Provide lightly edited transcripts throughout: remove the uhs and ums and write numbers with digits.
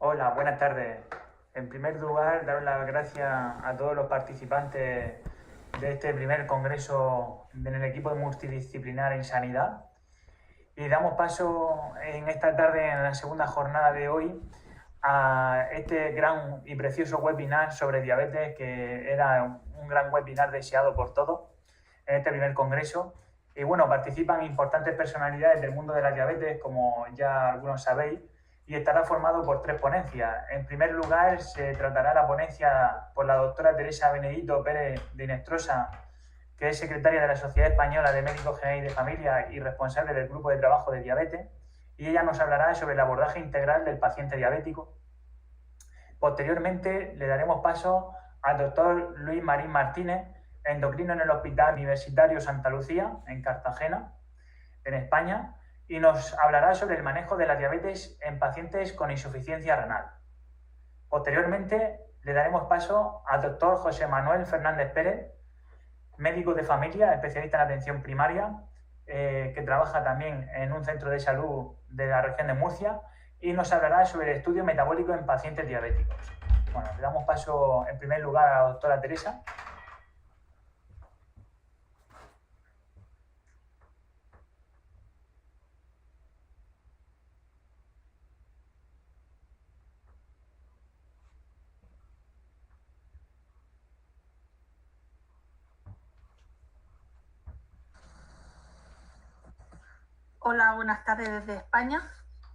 Hola, buenas tardes. En primer lugar, dar las gracias a todos los participantes de este primer congreso en el equipo multidisciplinar en sanidad. Y damos paso en esta tarde, en la segunda jornada de hoy, a este gran y precioso webinar sobre diabetes, que era un gran webinar deseado por todos en este primer congreso. Y bueno, participan importantes personalidades del mundo de la diabetes, como ya algunos sabéis, y estará formado por 3 ponencias. En primer lugar, se tratará la ponencia por la doctora Teresa Benedito Pérez de Inestrosa, que es secretaria de la Sociedad Española de Médicos Generales de Familia y responsable del grupo de trabajo de diabetes, y ella nos hablará sobre el abordaje integral del paciente diabético. Posteriormente, le daremos paso al doctor Luis Marín Martínez, endocrino en el Hospital Universitario Santa Lucía, en Cartagena, en España, y nos hablará sobre el manejo de la diabetes en pacientes con insuficiencia renal. Posteriormente, le daremos paso al doctor José Manuel Fernández Pérez, médico de familia, especialista en atención primaria, que trabaja también en un centro de salud de la región de Murcia, y nos hablará sobre el estudio metabólico en pacientes diabéticos. Bueno, le damos paso en primer lugar a la doctora Teresa. Hola, buenas tardes desde España.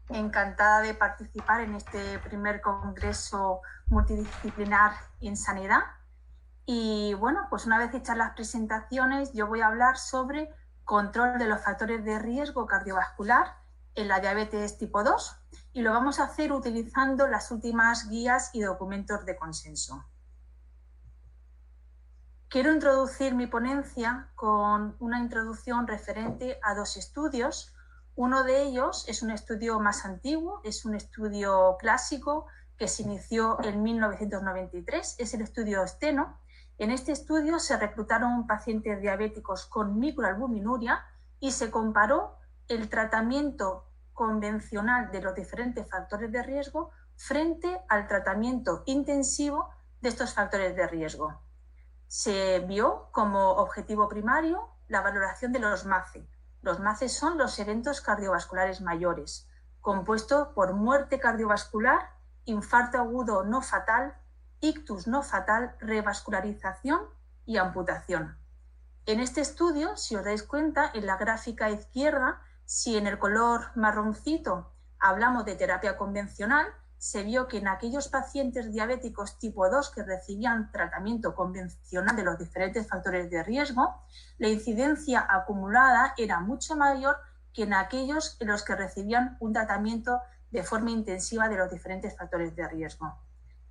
Encantada de participar en este primer congreso multidisciplinar en sanidad. Y bueno, pues una vez hechas las presentaciones, yo voy a hablar sobre control de los factores de riesgo cardiovascular en la diabetes tipo 2, y lo vamos a hacer utilizando las últimas guías y documentos de consenso. Quiero introducir mi ponencia con una introducción referente a 2 estudios. Uno de ellos es un estudio más antiguo, es un estudio clásico que se inició en 1993, es el estudio STENO. En este estudio se reclutaron pacientes diabéticos con microalbuminuria y se comparó el tratamiento convencional de los diferentes factores de riesgo frente al tratamiento intensivo de estos factores de riesgo. Se vio como objetivo primario la valoración de los MACE. Los MACE son los eventos cardiovasculares mayores, compuesto por muerte cardiovascular, infarto agudo no fatal, ictus no fatal, revascularización y amputación. En este estudio, si os dais cuenta, en la gráfica izquierda, si en el color marroncito hablamos de terapia convencional, se vio que en aquellos pacientes diabéticos tipo 2 que recibían tratamiento convencional de los diferentes factores de riesgo, la incidencia acumulada era mucho mayor que en aquellos en los que recibían un tratamiento de forma intensiva de los diferentes factores de riesgo.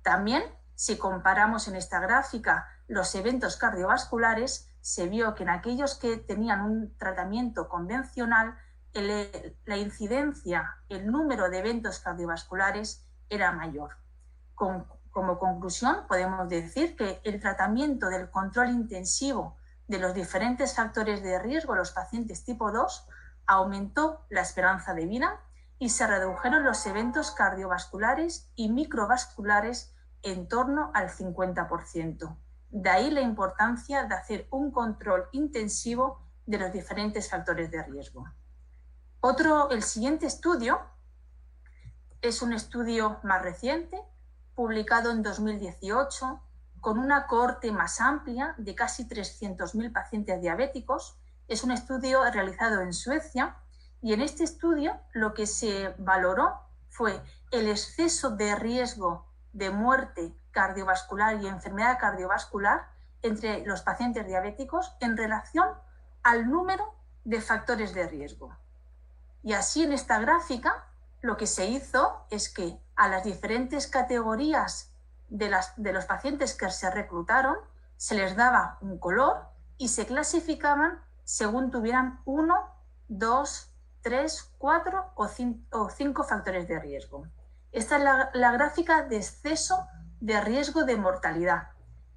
También, si comparamos en esta gráfica los eventos cardiovasculares, se vio que en aquellos que tenían un tratamiento convencional, la incidencia, el número de eventos cardiovasculares era mayor. Como conclusión, podemos decir que el tratamiento del control intensivo de los diferentes factores de riesgo en los pacientes tipo 2 aumentó la esperanza de vida y se redujeron los eventos cardiovasculares y microvasculares en torno al 50%. De ahí la importancia de hacer un control intensivo de los diferentes factores de riesgo. El siguiente estudio es un estudio más reciente, publicado en 2018, con una cohorte más amplia de casi 300.000 pacientes diabéticos. Es un estudio realizado en Suecia, y en este estudio lo que se valoró fue el exceso de riesgo de muerte cardiovascular y enfermedad cardiovascular entre los pacientes diabéticos en relación al número de factores de riesgo. Y así en esta gráfica lo que se hizo es que a las diferentes categorías de los pacientes que se reclutaron se les daba un color y se clasificaban según tuvieran 1, 2, 3, 4 o 5 factores de riesgo. Esta es la gráfica de exceso de riesgo de mortalidad.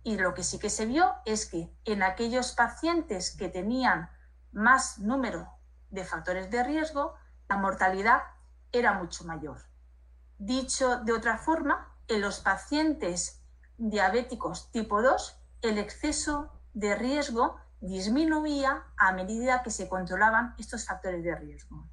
Y lo que sí que se vio es que en aquellos pacientes que tenían más número de factores de riesgo, la mortalidad era mucho mayor. Dicho de otra forma, en los pacientes diabéticos tipo 2, el exceso de riesgo disminuía a medida que se controlaban estos factores de riesgo.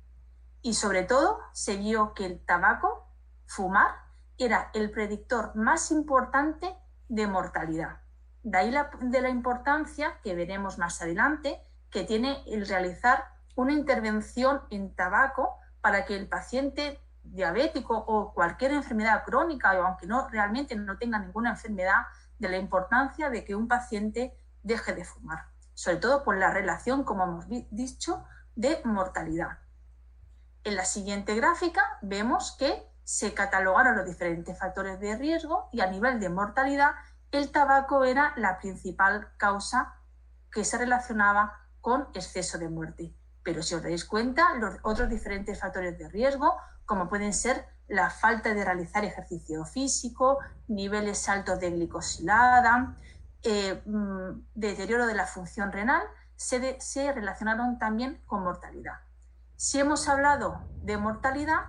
Y sobre todo, se vio que el tabaco, fumar, era el predictor más importante de mortalidad. De ahí la importancia, que veremos más adelante, que tiene el realizar una intervención en tabaco para que el paciente diabético o cualquier enfermedad crónica, o aunque realmente no tenga ninguna enfermedad, de la importancia de que un paciente deje de fumar, sobre todo por la relación, como hemos dicho, de mortalidad. En la siguiente gráfica vemos que se catalogaron los diferentes factores de riesgo y a nivel de mortalidad el tabaco era la principal causa que se relacionaba con exceso de muerte. Pero si os dais cuenta, los otros diferentes factores de riesgo, como pueden ser la falta de realizar ejercicio físico, niveles altos de glicosilada, deterioro de la función renal, se relacionaron también con mortalidad. Si hemos hablado de mortalidad,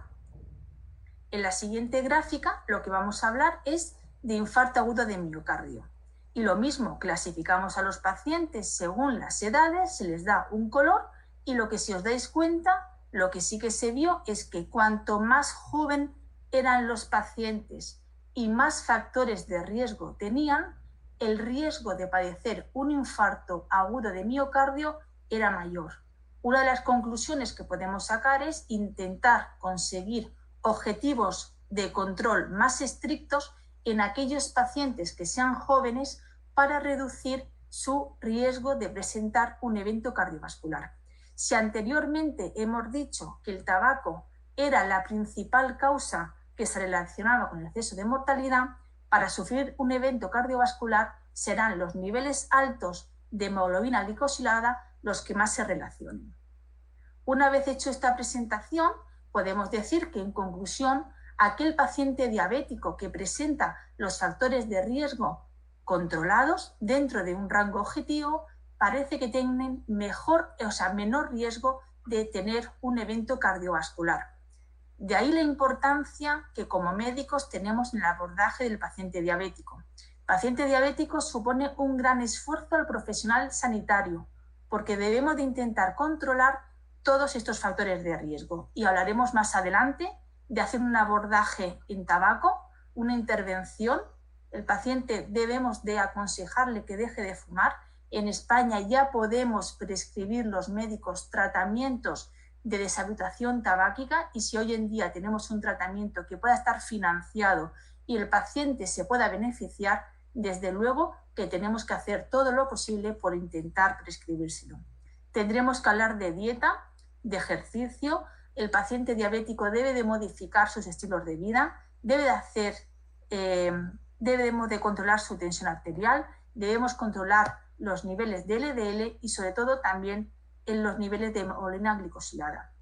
en la siguiente gráfica lo que vamos a hablar es de infarto agudo de miocardio. Y lo mismo, clasificamos a los pacientes según las edades, se les da un color y lo que si os dais cuenta, lo que sí que se vio es que cuanto más joven eran los pacientes y más factores de riesgo tenían, el riesgo de padecer un infarto agudo de miocardio era mayor. Una de las conclusiones que podemos sacar es intentar conseguir objetivos de control más estrictos en aquellos pacientes que sean jóvenes para reducir su riesgo de presentar un evento cardiovascular. Si anteriormente hemos dicho que el tabaco era la principal causa que se relacionaba con el exceso de mortalidad, para sufrir un evento cardiovascular serán los niveles altos de hemoglobina glicosilada los que más se relacionen. Una vez hecho esta presentación, podemos decir que en conclusión, aquel paciente diabético que presenta los factores de riesgo controlados dentro de un rango objetivo parece que tienen menor riesgo de tener un evento cardiovascular. De ahí la importancia que como médicos tenemos en el abordaje del paciente diabético. El paciente diabético supone un gran esfuerzo al profesional sanitario porque debemos de intentar controlar todos estos factores de riesgo y hablaremos más adelante de hacer un abordaje en tabaco, una intervención. El paciente debemos de aconsejarle que deje de fumar. En España ya podemos prescribir los médicos tratamientos de deshabituación tabáquica y si hoy en día tenemos un tratamiento que pueda estar financiado y el paciente se pueda beneficiar, desde luego que tenemos que hacer todo lo posible por intentar prescribírselo. Tendremos que hablar de dieta, de ejercicio. El paciente diabético debe de modificar sus estilos de vida, debemos de controlar su tensión arterial, debemos controlar los niveles de LDL y sobre todo también en los niveles de hemoglobina glicosilada.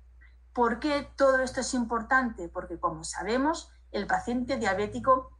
¿Por qué todo esto es importante? Porque como sabemos, el paciente diabético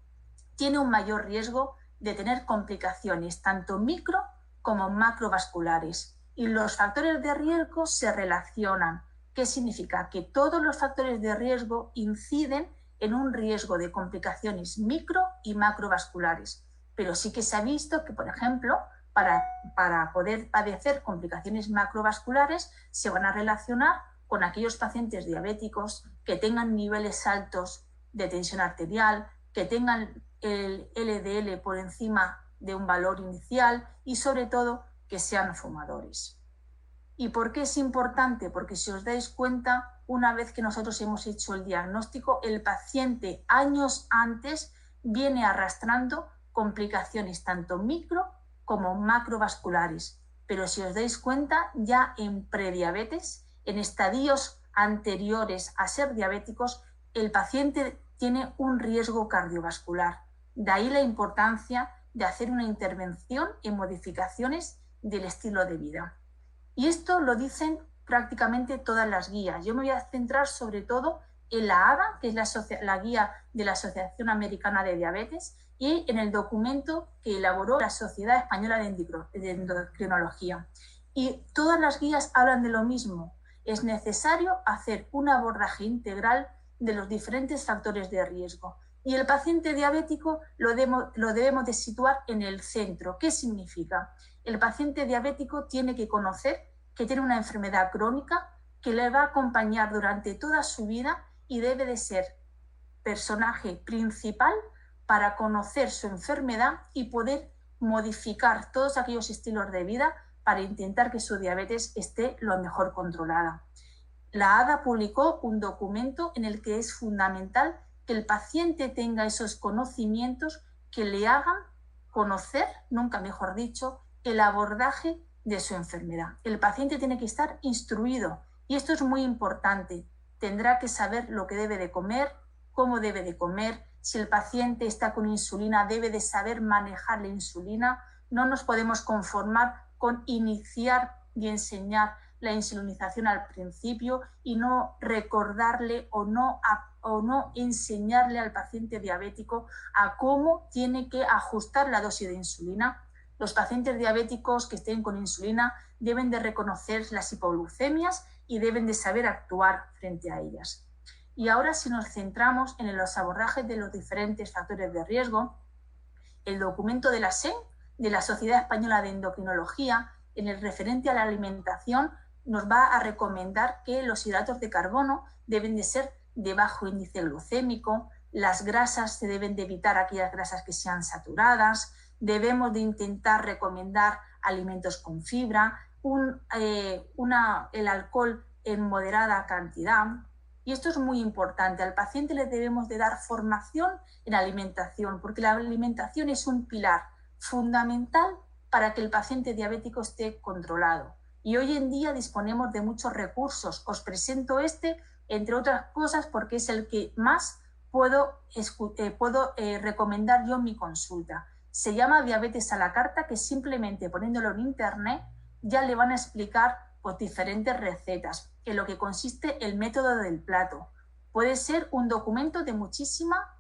tiene un mayor riesgo de tener complicaciones tanto micro como macrovasculares y los factores de riesgo se relacionan. ¿Qué significa? Que todos los factores de riesgo inciden en un riesgo de complicaciones micro y macrovasculares, pero sí que se ha visto que, por ejemplo, para poder padecer complicaciones macrovasculares se van a relacionar con aquellos pacientes diabéticos que tengan niveles altos de tensión arterial, que tengan el LDL por encima de un valor inicial y sobre todo que sean fumadores. ¿Y por qué es importante? Porque si os dais cuenta, una vez que nosotros hemos hecho el diagnóstico, el paciente años antes viene arrastrando complicaciones tanto micro como macrovasculares. Pero si os dais cuenta, ya en prediabetes, en estadios anteriores a ser diabéticos, el paciente tiene un riesgo cardiovascular. De ahí la importancia de hacer una intervención en modificaciones del estilo de vida. Y esto lo dicen prácticamente todas las guías. Yo me voy a centrar sobre todo en la ADA, que es la guía de la Asociación Americana de Diabetes, y en el documento que elaboró la Sociedad Española de Endocrinología. Y todas las guías hablan de lo mismo. Es necesario hacer un abordaje integral de los diferentes factores de riesgo. Y el paciente diabético lo debemos de situar en el centro. ¿Qué significa? El paciente diabético tiene que conocer que tiene una enfermedad crónica que le va a acompañar durante toda su vida y debe de ser personaje principal para conocer su enfermedad y poder modificar todos aquellos estilos de vida para intentar que su diabetes esté lo mejor controlada. La ADA publicó un documento en el que es fundamental que el paciente tenga esos conocimientos que le hagan conocer, nunca mejor dicho, el abordaje de su enfermedad. El paciente tiene que estar instruido y esto es muy importante. Tendrá que saber lo que debe de comer, cómo debe de comer. Si el paciente está con insulina, debe de saber manejar la insulina. No nos podemos conformar con iniciar y enseñar la insulinización al principio y no recordarle o no enseñarle al paciente diabético a cómo tiene que ajustar la dosis de insulina. Los pacientes diabéticos que estén con insulina deben de reconocer las hipoglucemias y deben de saber actuar frente a ellas. Y ahora, si nos centramos en los abordajes de los diferentes factores de riesgo, el documento de la SEN, de la Sociedad Española de Endocrinología, en el referente a la alimentación, nos va a recomendar que los hidratos de carbono deben de ser de bajo índice glucémico, las grasas se deben de evitar aquellas grasas que sean saturadas, debemos de intentar recomendar alimentos con fibra, el alcohol en moderada cantidad. Y esto es muy importante. Al paciente le debemos de dar formación en alimentación, porque la alimentación es un pilar fundamental para que el paciente diabético esté controlado. Y hoy en día disponemos de muchos recursos. Os presento entre otras cosas, porque es el que más puedo recomendar yo en mi consulta. Se llama Diabetes a la Carta, que simplemente poniéndolo en internet ya le van a explicar pues, diferentes recetas, en lo que consiste el método del plato. Puede ser un documento de muchísima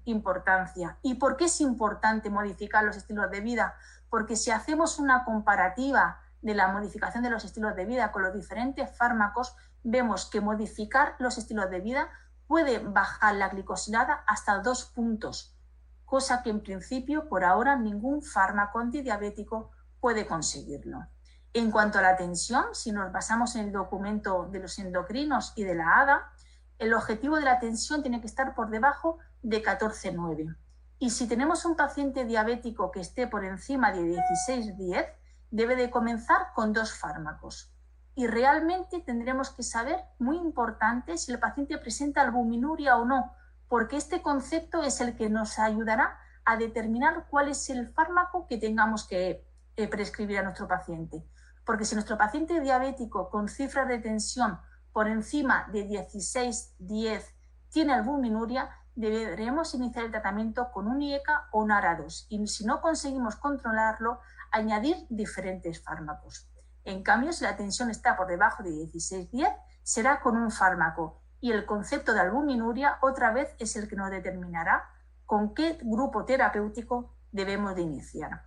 importancia. ¿Y por qué es importante modificar los estilos de vida? Porque si hacemos una comparativa de la modificación de los estilos de vida con los diferentes fármacos, vemos que modificar los estilos de vida puede bajar la glicosilada hasta 2 puntos, cosa que en principio por ahora ningún fármaco antidiabético puede conseguirlo. En cuanto a la tensión, si nos basamos en el documento de los endocrinos y de la ADA, el objetivo de la tensión tiene que estar por debajo de 14,9. Y si tenemos un paciente diabético que esté por encima de 16,10, debe de comenzar con 2 fármacos. Y realmente tendremos que saber, muy importante, si el paciente presenta albuminuria o no, porque este concepto es el que nos ayudará a determinar cuál es el fármaco que tengamos que prescribir a nuestro paciente. Porque si nuestro paciente diabético con cifras de tensión por encima de 16,10 tiene albuminuria, deberemos iniciar el tratamiento con un IECA o un ARA2. Y si no conseguimos controlarlo, añadir diferentes fármacos. En cambio, si la tensión está por debajo de 16,10, será con un fármaco. Y el concepto de albuminuria, otra vez, es el que nos determinará con qué grupo terapéutico debemos de iniciar.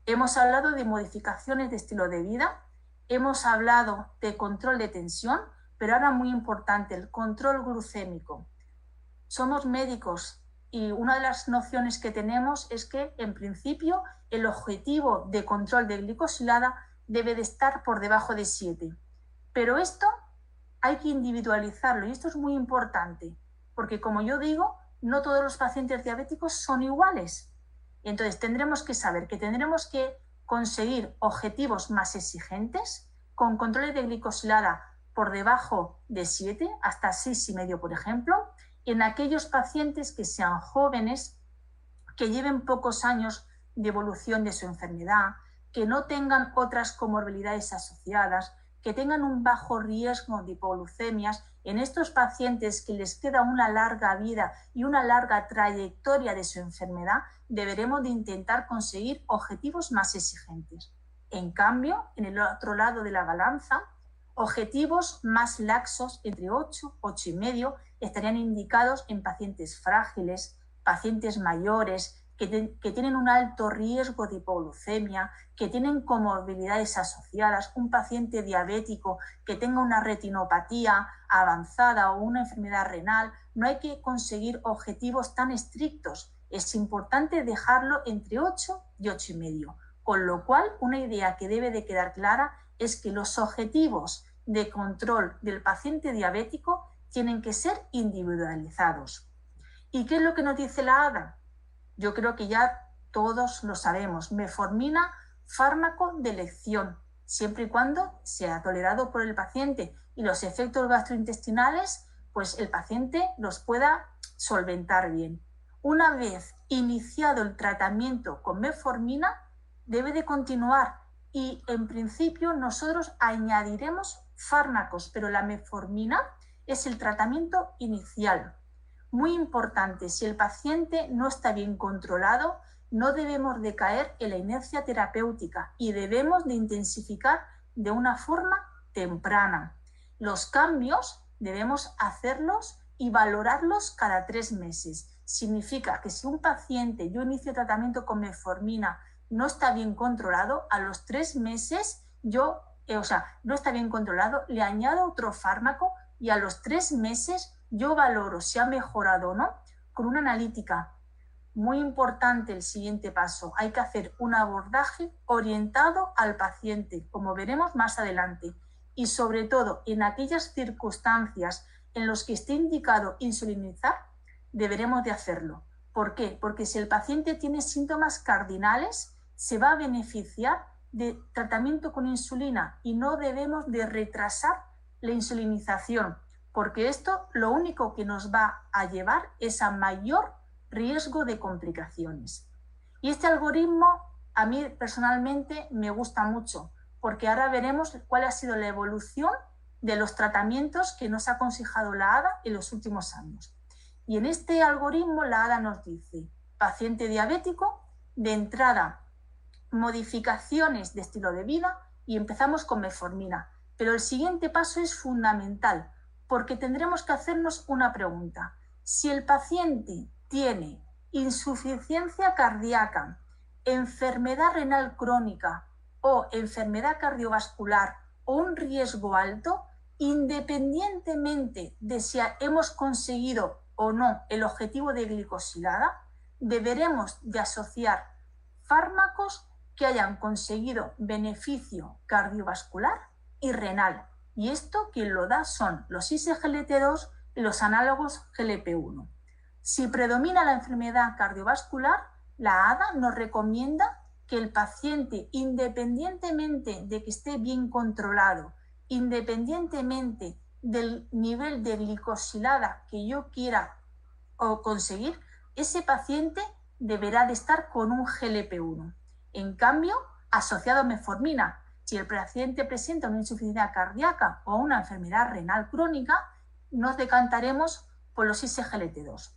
Hemos hablado de modificaciones de estilo de vida, hemos hablado de control de tensión, pero ahora muy importante, el control glucémico. Somos médicos y una de las nociones que tenemos es que, en principio, el objetivo de control de glicosilada debe de estar por debajo de 7. Pero esto hay que individualizarlo y esto es muy importante, porque como yo digo, no todos los pacientes diabéticos son iguales. Entonces tendremos que saber que tendremos que conseguir objetivos más exigentes con controles de glicosilada por debajo de 7, hasta 6,5 por ejemplo, en aquellos pacientes que sean jóvenes, que lleven pocos años de evolución de su enfermedad, que no tengan otras comorbilidades asociadas, que tengan un bajo riesgo de hipoglucemias. En estos pacientes que les queda una larga vida y una larga trayectoria de su enfermedad, deberemos de intentar conseguir objetivos más exigentes. En cambio, en el otro lado de la balanza, objetivos más laxos, entre 8, 8,5, estarían indicados en pacientes frágiles, pacientes mayores, que tienen un alto riesgo de hipoglucemia, que tienen comorbilidades asociadas, un paciente diabético que tenga una retinopatía avanzada o una enfermedad renal, no hay que conseguir objetivos tan estrictos. Es importante dejarlo entre 8 y 8,5. Con lo cual, una idea que debe de quedar clara es que los objetivos de control del paciente diabético tienen que ser individualizados. ¿Y qué es lo que nos dice la ADA? Yo creo que ya todos lo sabemos. Metformina, fármaco de elección, siempre y cuando sea tolerado por el paciente y los efectos gastrointestinales, pues el paciente los pueda solventar bien. Una vez iniciado el tratamiento con metformina, debe de continuar y en principio nosotros añadiremos fármacos, pero la metformina es el tratamiento inicial. Muy importante, si el paciente no está bien controlado, no debemos de caer en la inercia terapéutica y debemos de intensificar de una forma temprana. Los cambios debemos hacerlos y valorarlos cada 3 meses. Significa que si un paciente, yo inicio tratamiento con metformina, no está bien controlado, a los 3 meses no está bien controlado, le añado otro fármaco y a los 3 meses yo valoro si ha mejorado o no con una analítica. Muy importante el siguiente paso, hay que hacer un abordaje orientado al paciente, como veremos más adelante, y sobre todo en aquellas circunstancias en las que esté indicado insulinizar, deberemos de hacerlo. ¿Por qué? Porque si el paciente tiene síntomas cardinales, se va a beneficiar de tratamiento con insulina y no debemos de retrasar la insulinización, porque esto lo único que nos va a llevar es a mayor riesgo de complicaciones. Y este algoritmo a mí personalmente me gusta mucho, porque ahora veremos cuál ha sido la evolución de los tratamientos que nos ha aconsejado la ADA en los últimos años. Y en este algoritmo la ADA nos dice, paciente diabético, de entrada, modificaciones de estilo de vida y empezamos con metformina. Pero el siguiente paso es fundamental, porque tendremos que hacernos una pregunta. Si el paciente tiene insuficiencia cardíaca, enfermedad renal crónica o enfermedad cardiovascular o un riesgo alto, independientemente de si hemos conseguido o no el objetivo de glicosilada, deberemos de asociar fármacos que hayan conseguido beneficio cardiovascular y renal. Y esto quien lo da son los SGLT2 y los análogos GLP-1. Si predomina la enfermedad cardiovascular, la ADA nos recomienda que el paciente, independientemente de que esté bien controlado, independientemente del nivel de glicosilada que yo quiera conseguir, ese paciente deberá de estar con un GLP-1. En cambio, asociado a metformina, si el paciente presenta una insuficiencia cardíaca o una enfermedad renal crónica, nos decantaremos por los SGLT2.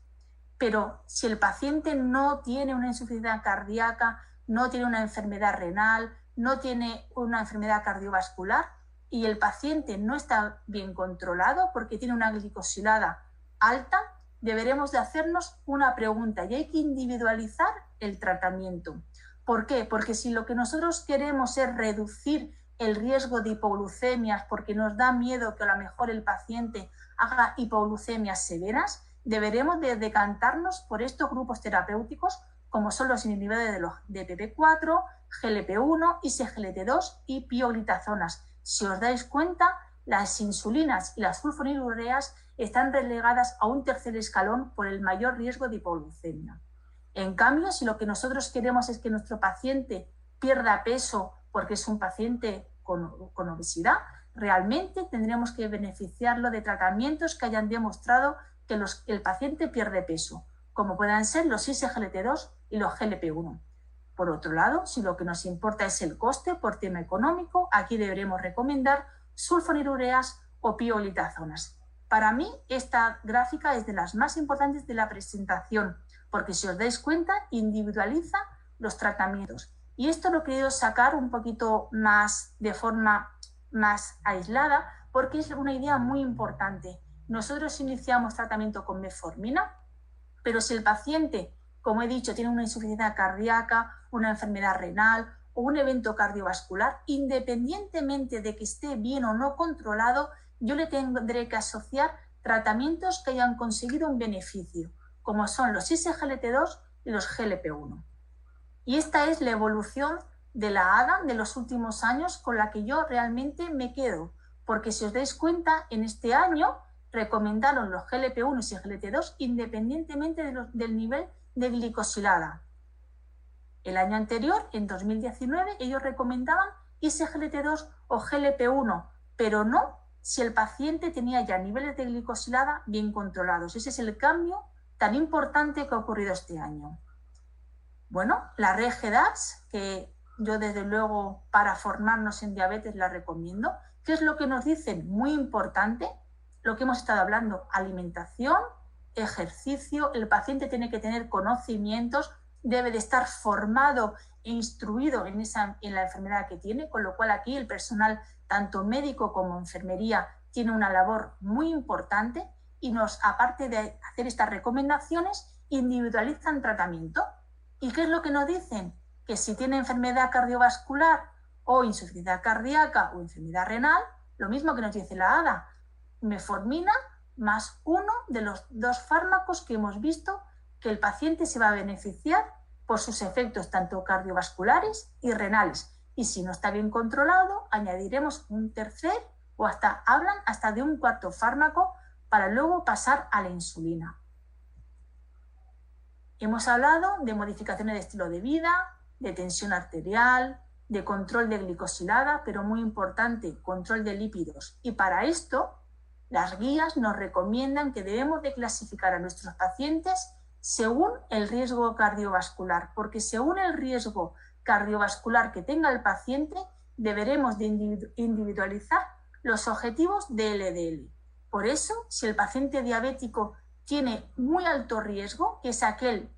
Pero si el paciente no tiene una insuficiencia cardíaca, no tiene una enfermedad renal, no tiene una enfermedad cardiovascular y el paciente no está bien controlado porque tiene una glicosilada alta, deberemos de hacernos una pregunta y hay que individualizar el tratamiento. ¿Por qué? Porque si lo que nosotros queremos es reducir el riesgo de hipoglucemias porque nos da miedo que a lo mejor el paciente haga hipoglucemias severas, deberemos de decantarnos por estos grupos terapéuticos como son los inhibidores de los DPP4, GLP-1, SGLT2 y pioglitazonas. Si os dais cuenta, las insulinas y las sulfonilureas están relegadas a un tercer escalón por el mayor riesgo de hipoglucemia. En cambio, si lo que nosotros queremos es que nuestro paciente pierda peso porque es un paciente con obesidad, realmente tendremos que beneficiarlo de tratamientos que hayan demostrado que el paciente pierde peso, como puedan ser los SGLT2 y los GLP-1. Por otro lado, si lo que nos importa es el coste por tema económico, aquí deberemos recomendar sulfonilureas o pioglitazonas. Para mí, esta gráfica es de las más importantes de la presentación, porque si os dais cuenta, individualiza los tratamientos. Y esto lo he querido sacar un poquito más de forma más aislada, porque es una idea muy importante. Nosotros iniciamos tratamiento con metformina, pero si el paciente como he dicho, tiene una insuficiencia cardíaca, una enfermedad renal o un evento cardiovascular, independientemente de que esté bien o no controlado, yo le tendré que asociar tratamientos que hayan conseguido un beneficio, como son los SGLT2 y los GLP-1. Y esta es la evolución de la ADA de los últimos años con la que yo realmente me quedo, porque si os dais cuenta, en este año recomendaron los GLP-1 y GLT2 independientemente del nivel de glicosilada. El año anterior, en 2019, ellos recomendaban SGLT2 o GLP-1, pero no si el paciente tenía ya niveles de glicosilada bien controlados. Ese es el cambio tan importante que ha ocurrido este año. Bueno, la red GEDAS, que yo desde luego para formarnos en diabetes la recomiendo. ¿Qué es lo que nos dicen? Muy importante, lo que hemos estado hablando, alimentación, ejercicio, el paciente tiene que tener conocimientos, debe de estar formado e instruido en la enfermedad que tiene, con lo cual aquí el personal, tanto médico como enfermería, tiene una labor muy importante y aparte de hacer estas recomendaciones, individualizan tratamiento. ¿Y qué es lo que nos dicen? Que si tiene enfermedad cardiovascular o insuficiencia cardíaca o enfermedad renal, lo mismo que nos dice la ADA, metformina más uno de los 2 fármacos que hemos visto que el paciente se va a beneficiar por sus efectos tanto cardiovasculares y renales. Y si no está bien controlado, añadiremos un tercer o hablan hasta de un 4º fármaco para luego pasar a la insulina. Hemos hablado de modificaciones de estilo de vida, de tensión arterial, de control de glicosilada, pero muy importante, control de lípidos. Y para esto, las guías nos recomiendan que debemos de clasificar a nuestros pacientes según el riesgo cardiovascular, porque según el riesgo cardiovascular que tenga el paciente, deberemos de individualizar los objetivos de LDL. Por eso, si el paciente diabético tiene muy alto riesgo, que es aquel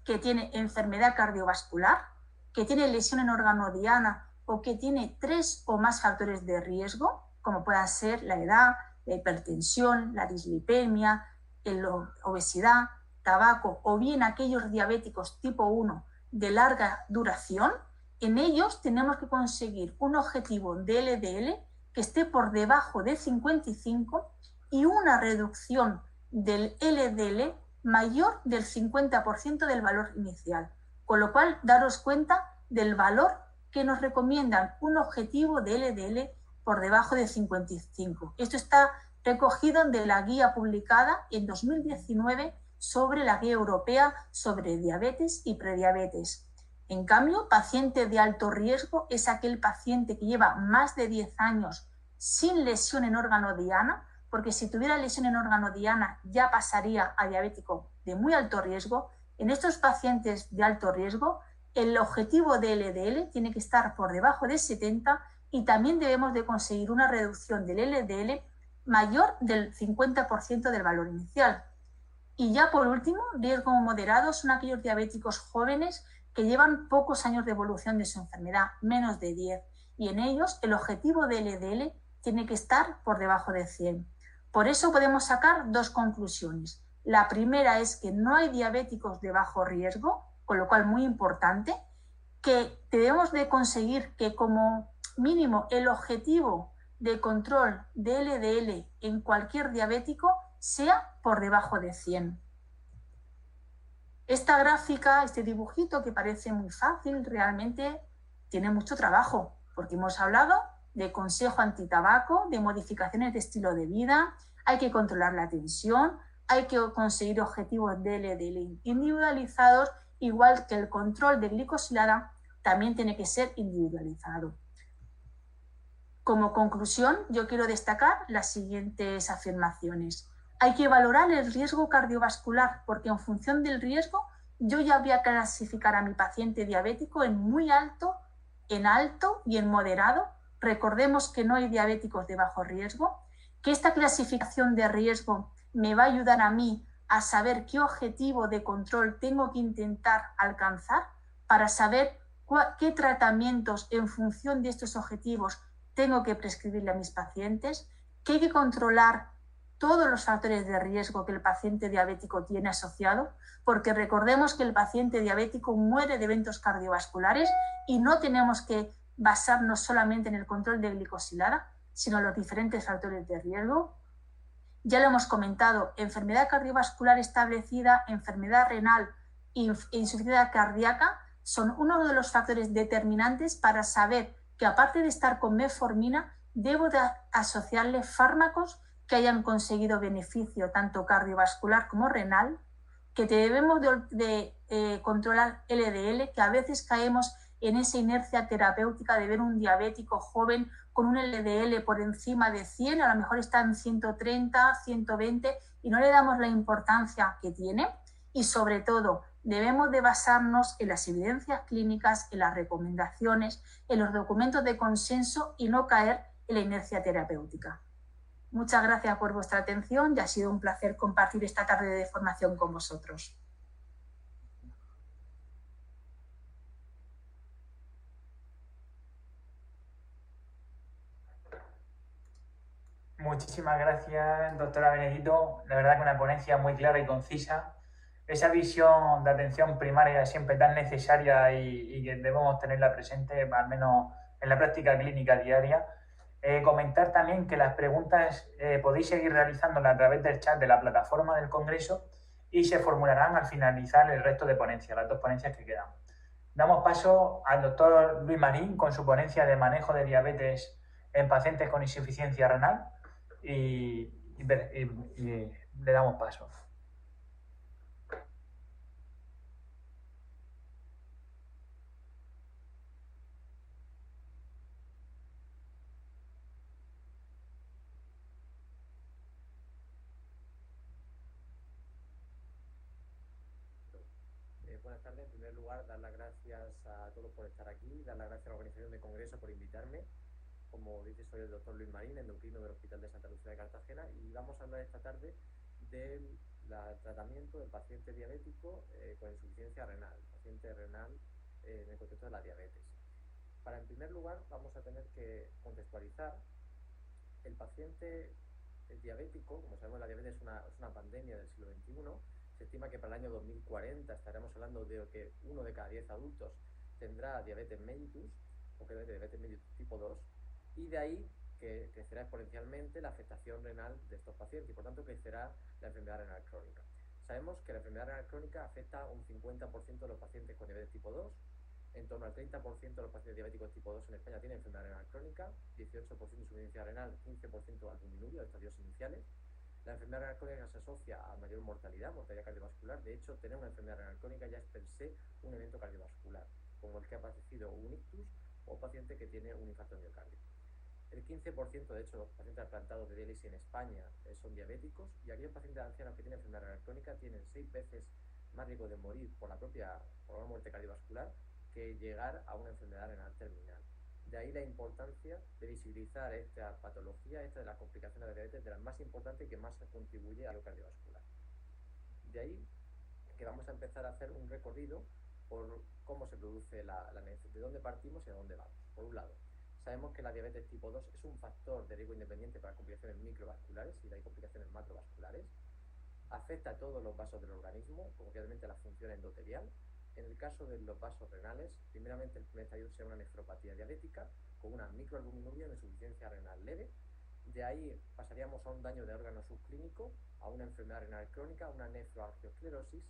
que tiene enfermedad cardiovascular, que tiene lesión en órgano diana o que tiene 3 o más factores de riesgo, como puedan ser la edad, la hipertensión, la dislipemia, la obesidad, tabaco o bien aquellos diabéticos tipo 1 de larga duración, en ellos tenemos que conseguir un objetivo de LDL que esté por debajo de 55 y una reducción del LDL mayor del 50% del valor inicial. Con lo cual, daros cuenta del valor que nos recomiendan un objetivo de LDL por debajo de 55. Esto está recogido de la guía publicada en 2019 sobre la guía europea sobre diabetes y prediabetes. En cambio, paciente de alto riesgo es aquel paciente que lleva más de 10 años sin lesión en órgano diana, porque si tuviera lesión en órgano diana ya pasaría a diabético de muy alto riesgo. En estos pacientes de alto riesgo, el objetivo de LDL tiene que estar por debajo de 70 y también debemos de conseguir una reducción del LDL mayor del 50% del valor inicial. Y ya por último, riesgo moderado son aquellos diabéticos jóvenes que llevan pocos años de evolución de su enfermedad, menos de 10, y en ellos el objetivo de LDL tiene que estar por debajo de 100. Por eso podemos sacar 2 conclusiones. La primera es que no hay diabéticos de bajo riesgo, con lo cual muy importante, que debemos de conseguir que como mínimo el objetivo de control de LDL en cualquier diabético sea por debajo de 100. Esta gráfica, este dibujito que parece muy fácil, realmente tiene mucho trabajo, porque hemos hablado de consejo antitabaco, de modificaciones de estilo de vida, hay que controlar la tensión, hay que conseguir objetivos de LDL individualizados, igual que el control de glicosilada también tiene que ser individualizado. Como conclusión, yo quiero destacar las siguientes afirmaciones. Hay que valorar el riesgo cardiovascular, porque en función del riesgo yo ya voy a clasificar a mi paciente diabético en muy alto, en alto y en moderado. Recordemos que no hay diabéticos de bajo riesgo, que esta clasificación de riesgo me va a ayudar a mí a saber qué objetivo de control tengo que intentar alcanzar para saber qué tratamientos en función de estos objetivos tengo que prescribirle a mis pacientes, que hay que controlar todos los factores de riesgo que el paciente diabético tiene asociado, porque recordemos que el paciente diabético muere de eventos cardiovasculares y no tenemos que basarnos solamente en el control de glicosilada, sino en los diferentes factores de riesgo. Ya lo hemos comentado, enfermedad cardiovascular establecida, enfermedad renal e insuficiencia cardíaca son uno de los factores determinantes para saber que, aparte de estar con metformina, debo de asociarle fármacos que hayan conseguido beneficio tanto cardiovascular como renal, que debemos de controlar LDL, que a veces caemos en esa inercia terapéutica de ver un diabético joven con un LDL por encima de 100, a lo mejor está en 130, 120 y no le damos la importancia que tiene. Y sobre todo, debemos de basarnos en las evidencias clínicas, en las recomendaciones, en los documentos de consenso y no caer en la inercia terapéutica. Muchas gracias por vuestra atención y ha sido un placer compartir esta tarde de formación con vosotros. Muchísimas gracias, doctora Benedito. La verdad que una ponencia muy clara y concisa. Esa visión de atención primaria siempre tan necesaria y que debemos tenerla presente, al menos en la práctica clínica diaria. Comentar también que las preguntas podéis seguir realizándolas a través del chat de la plataforma del Congreso y se formularán al finalizar el resto de ponencias, las 2 ponencias que quedan. Damos paso al doctor Luis Marín con su ponencia de manejo de diabetes en pacientes con insuficiencia renal y le damos paso. Buenas tardes. En primer lugar, dar las gracias a todos por estar aquí, dar las gracias a la organización del Congreso por invitarme. Como dice, soy el doctor Luis Marín, endocrino del Hospital de Santa Lucía de Cartagena, y vamos a hablar esta tarde del tratamiento del paciente diabético con insuficiencia renal, paciente renal en el contexto de la diabetes. En primer lugar, vamos a tener que contextualizar el paciente diabético. Como sabemos, la diabetes es una pandemia del siglo XXI. Se estima que para el año 2040 estaremos hablando de que 1 de cada 10 adultos tendrá diabetes mellitus, o que diabetes mellitus tipo 2, y de ahí que crecerá exponencialmente la afectación renal de estos pacientes y por tanto crecerá la enfermedad renal crónica. Sabemos que la enfermedad renal crónica afecta a un 50% de los pacientes con diabetes tipo 2, en torno al 30% de los pacientes diabéticos tipo 2 en España tienen enfermedad renal crónica, 18% de insuficiencia renal, 15% albuminuria, de estadios iniciales. La enfermedad renal crónica se asocia a mayor mortalidad cardiovascular. De hecho, tener una enfermedad renal crónica ya es per se un evento cardiovascular, como el que ha padecido un ictus o paciente que tiene un infarto de miocardio. El 15%, de hecho, los pacientes trasplantados de diálisis en España son diabéticos, y aquellos pacientes ancianos que tienen enfermedad renal crónica tienen 6 veces más riesgo de morir por una muerte cardiovascular que llegar a una enfermedad renal terminal. De ahí la importancia de visibilizar esta patología, esta de las complicaciones de la diabetes, de las más importantes y que más contribuye a lo cardiovascular. De ahí que vamos a empezar a hacer un recorrido por cómo se produce de dónde partimos y a dónde vamos. Por un lado, sabemos que la diabetes tipo 2 es un factor de riesgo independiente para complicaciones microvasculares y hay complicaciones macrovasculares. Afecta a todos los vasos del organismo, concretamente la función endotelial. En el caso de los vasos renales, primeramente el primer estadio será una nefropatía diabética con una microalbuminuria, una insuficiencia renal leve. De ahí pasaríamos a un daño de órgano subclínico, a una enfermedad renal crónica, una nefroangiosclerosis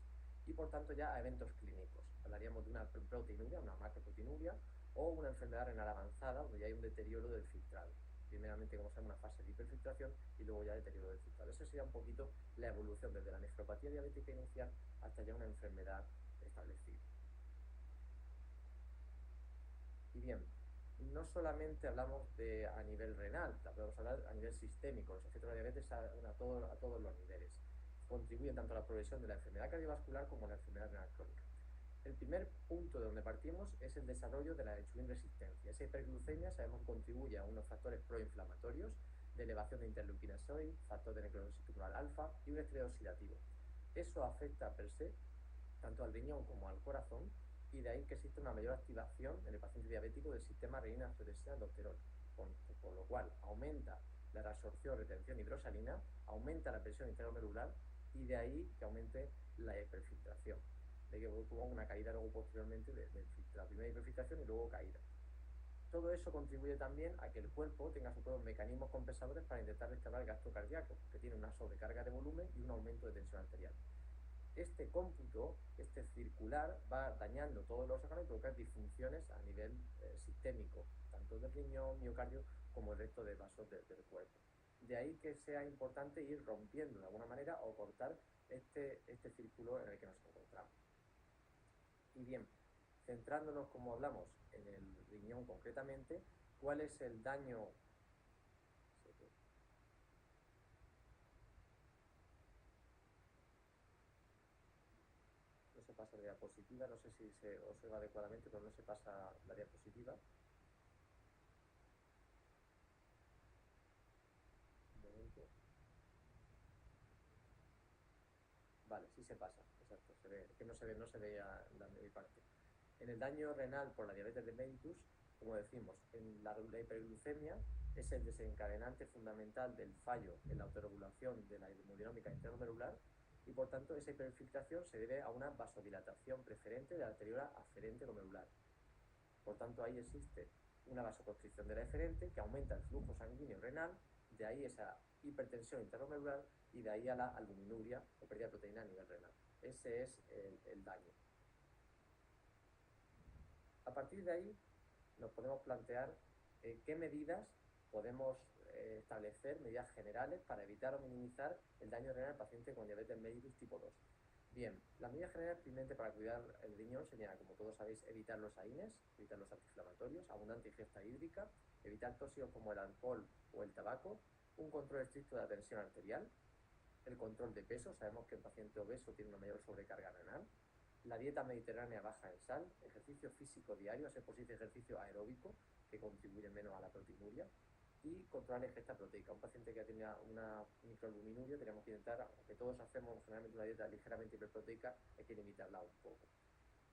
y por tanto ya a eventos clínicos. Hablaríamos de una proteinuria, una macroproteinuria o una enfermedad renal avanzada donde ya hay un deterioro del filtrado. Primeramente, como sabemos, una fase de hiperfiltración y luego ya deterioro del filtrado. Esa sería un poquito la evolución desde la nefropatía diabética inicial hasta ya una enfermedad establecida. Y bien, no solamente hablamos a nivel renal, podemos hablar a nivel sistémico. Los efectos de la diabetes a todos los niveles. Contribuyen tanto a la progresión de la enfermedad cardiovascular como a la enfermedad renal crónica. El primer punto de donde partimos es el desarrollo de la insulina resistencia. Esa hiperglucemia sabemos que contribuye a unos factores proinflamatorios de elevación de interleuquina 6, factor de necrosis tumoral alfa y un estrés oxidativo. Eso afecta per se tanto al riñón como al corazón, y de ahí que existe una mayor activación en el paciente diabético del sistema renina-angiotensina-aldosterona, por lo cual aumenta la reabsorción, retención hidrosalina, aumenta la presión intraglomerular y de ahí que aumente la hiperfiltración. De que hubo una caída luego posteriormente de la primera hiperfiltración y luego caída. Todo eso contribuye también a que el cuerpo tenga sus propios mecanismos compensadores para intentar restaurar el gasto cardíaco, que tiene una sobrecarga de volumen y un aumento de tensión arterial. Este cómputo, este circular, va dañando todos los órganos y provoca disfunciones a nivel sistémico, tanto del riñón, miocardio, como el resto de vasos del cuerpo. De ahí que sea importante ir rompiendo de alguna manera o cortar este círculo en el que nos encontramos. Y bien, centrándonos, como hablamos, en el riñón concretamente, ¿cuál es el daño? No se pasa la diapositiva, no sé si se observa adecuadamente, pero no se pasa la diapositiva. Un momento. Vale, sí se pasa, exacto, se ve, que no se veía de mi parte. En el daño renal por la diabetes de mellitus, como decimos, en la hiperglucemia es el desencadenante fundamental del fallo en la autorregulación de la hemodinámica interglomerular y por tanto esa hiperfiltración se debe a una vasodilatación preferente de la arteriola aferente glomerular. Por tanto, ahí existe una vasoconstricción de la eferente que aumenta el flujo sanguíneo renal, de ahí esa hipertensión interglomerular y de ahí a la albuminuria o pérdida de proteína a nivel renal. Ese es el daño. A partir de ahí nos podemos plantear qué medidas podemos establecer, medidas generales para evitar o minimizar el daño renal al paciente con diabetes mellitus tipo 2. Bien, las medidas generales primero para cuidar el riñón serían, como todos sabéis, evitar los AINES, evitar los antiinflamatorios, abundante ingesta hídrica, evitar tóxicos como el alcohol o el tabaco, un control estricto de la tensión arterial, el control de peso, sabemos que el paciente obeso tiene una mayor sobrecarga renal, la dieta mediterránea baja en sal, ejercicio físico diario, a ser posible ejercicio aeróbico, que contribuye menos a la proteinuria, y controlar la ingesta proteica. Un paciente que tenía una microalbuminuria, tenemos que intentar, aunque todos hacemos generalmente una dieta ligeramente hiperproteica, hay que limitarla un poco.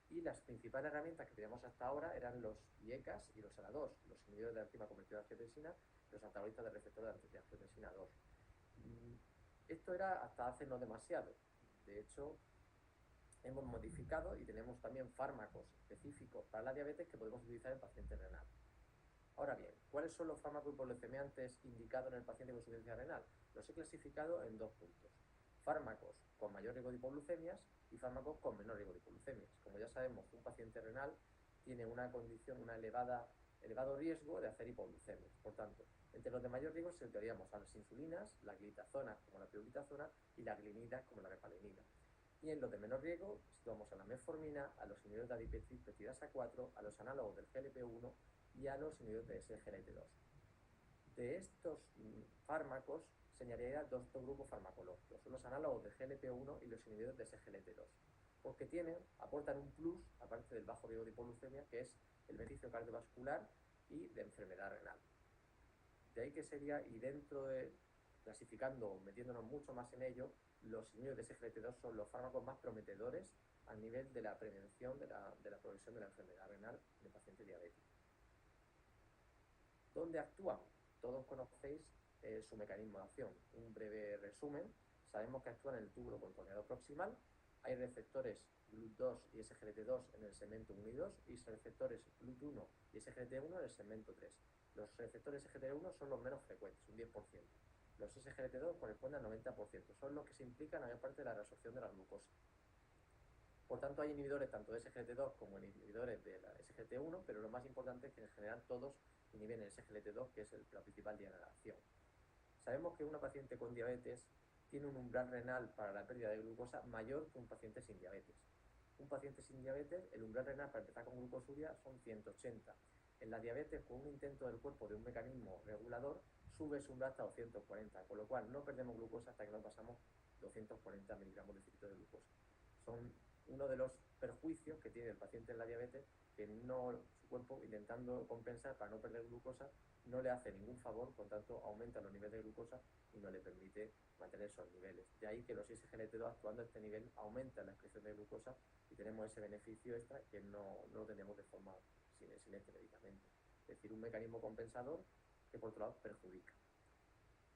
Y las principales herramientas que teníamos hasta ahora eran los IECAS y los ALA2, los inhibidores de la enzima convertida de angiotensina, los antagonistas del receptor de angiotensina 2. Esto era hasta hace no demasiado. De hecho, hemos modificado y tenemos también fármacos específicos para la diabetes que podemos utilizar en pacientes renal. Ahora bien, ¿cuáles son los fármacos hipoglucemiantes indicados en el paciente con insuficiencia renal? Los he clasificado en dos puntos. Fármacos con mayor riesgo de hipoglucemias y fármacos con menor riesgo de hipoglucemias. Como ya sabemos, un paciente renal tiene una condición, elevado riesgo de hacer hipoglucemias. Por tanto, entre los de mayor riesgo situaríamos a las insulinas, la glitazonas como la pioglitazona y las glinidas como la repalenina. Y en los de menor riesgo situamos a la metformina, a los inhibidores de adiperidasa 4, a los análogos del GLP-1 y a los inhibidores de SGLT2. De estos fármacos señalaría dos grupos farmacológicos, son los análogos de GLP-1 y los inhibidores de SGLT2, porque aportan un plus, aparte del bajo riesgo de hipoglucemia, que es el beneficio cardiovascular y de enfermedad renal. De ahí que sería, y dentro de, clasificando, metiéndonos mucho más en ello, los inhibidores de SGLT2 son los fármacos más prometedores a nivel de la prevención de la progresión de la enfermedad renal de pacientes diabéticos. ¿Dónde actúan? Todos conocéis su mecanismo de acción. Un breve resumen. Sabemos que actúan en el túbulo contorneado proximal. Hay receptores GLUT2 y SGLT2 en el segmento 1 y 2 y receptores GLUT1 y SGLT1 en el segmento 3. Los receptores SGLT1 son los menos frecuentes, un 10%. Los SGLT2 corresponden al 90%. Son los que se implican en la mayor parte de la reabsorción de la glucosa. Por tanto, hay inhibidores tanto de SGLT2 como inhibidores de la SGLT1, pero lo más importante es que en general todos inhiben el SGLT2, que es la principal diana de acción. Sabemos que una paciente con diabetes tiene un umbral renal para la pérdida de glucosa mayor que un paciente sin diabetes. Un paciente sin diabetes, el umbral renal para empezar con glucosuria son 180. En la diabetes, con un intento del cuerpo de un mecanismo regulador, sube su umbral hasta 240, con lo cual no perdemos glucosa hasta que no pasamos 240 miligramos de cilindro de glucosa. Son uno de los perjuicios que tiene el paciente en la diabetes, que su cuerpo, intentando compensar para no perder glucosa, no le hace ningún favor, por tanto aumenta los niveles de glucosa y no le permite mantener esos niveles. De ahí que los SGLT2 actuando a este nivel aumentan la excreción de glucosa y tenemos ese beneficio extra que no lo tenemos de forma sin este medicamento. Es decir, un mecanismo compensador que por otro lado perjudica.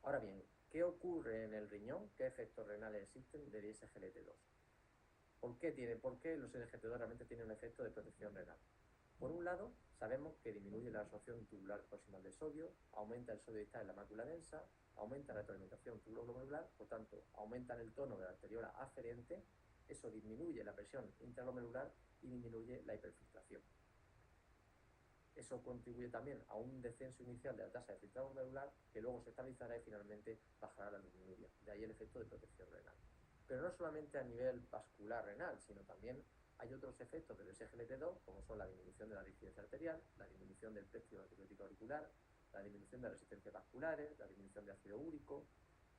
Ahora bien, ¿qué ocurre en el riñón? ¿Qué efectos renales existen del ISGLT2? ¿Por qué los SGLT2 realmente tienen un efecto de protección renal? Por un lado, sabemos que disminuye la absorción tubular proximal de sodio, aumenta el sodio distal en la mácula densa, aumenta la retroalimentación tubulo-glomerular, por tanto, aumentan el tono de la arteriola aferente, eso disminuye la presión intraglomerular y disminuye la hiperfiltración. Eso contribuye también a un descenso inicial de la tasa de filtrado glomerular que luego se estabilizará y finalmente bajará la albuminuria. De ahí el efecto de protección renal. Pero no solamente a nivel vascular renal, sino también hay otros efectos del SGLT2, como son la disminución de la rigidez arterial, la disminución del plexo antibiótico auricular, la disminución de resistencias vasculares, la disminución de ácido úrico,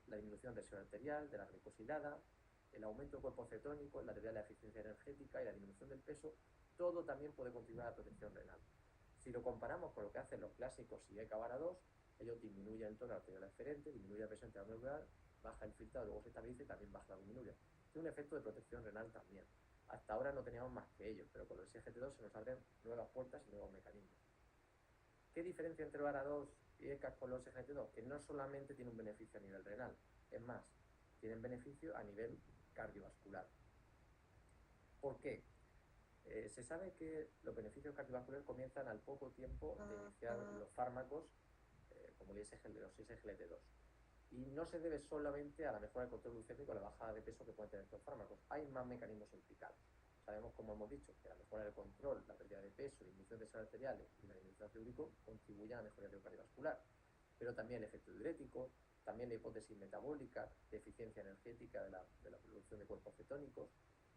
la disminución de presión arterial, de la glicosilada, el aumento del cuerpo cetónico, la teoría de la eficiencia energética y la disminución del peso, todo también puede contribuir a la protección renal. Si lo comparamos con lo que hacen los clásicos IECA VARA2, ellos disminuyen el tono arterial aferente, disminuye la presión intraglomerular, baja el filtrado, luego se estabiliza y también baja la albuminuria. Tiene un efecto de protección renal también. Hasta ahora no teníamos más que ellos, pero con los SGT2 se nos abren nuevas puertas y nuevos mecanismos. ¿Qué diferencia entre VARA2 y ECA con los SGT2? Que no solamente tiene un beneficio a nivel renal, es más, tienen beneficio a nivel cardiovascular. ¿Por qué? Se sabe que los beneficios cardiovasculares comienzan al poco tiempo de iniciar los fármacos, como los SGLT2. Y no se debe solamente a la mejora del control glucémico, a la bajada de peso que pueden tener estos fármacos. Hay más mecanismos implicados. Sabemos, como hemos dicho, que la mejora del control, la pérdida de peso, la disminución de presión arterial y la disminución de ácido úrico contribuyen a la mejoría cardiovascular. Pero también el efecto diurético, también la hipótesis metabólica, de eficiencia energética de la producción de cuerpos cetónicos,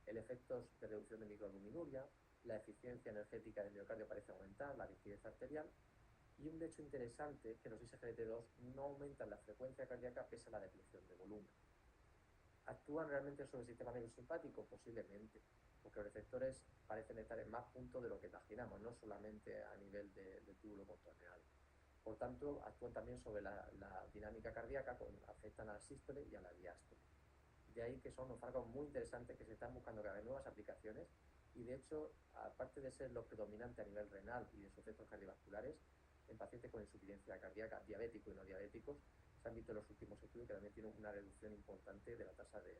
el efecto de reducción de microalbuminuria, la eficiencia energética del miocardio parece aumentar, la rigidez arterial. Y un hecho interesante es que los SGLT2 no aumentan la frecuencia cardíaca pese a la depleción de volumen. ¿Actúan realmente sobre el sistema nervioso simpático? Posiblemente, porque los receptores parecen estar en más puntos de lo que imaginamos, no solamente a nivel de túbulo contralateral. Por tanto, actúan también sobre la dinámica cardíaca, afectan a la sístole y a la diástole. De ahí que son unos fármacos muy interesantes que se están buscando cada vez nuevas aplicaciones y de hecho, aparte de ser los predominantes a nivel renal y de sus efectos cardiovasculares, en pacientes con insuficiencia cardíaca, diabéticos y no diabéticos, se han visto en los últimos estudios que también tienen una reducción importante de la tasa de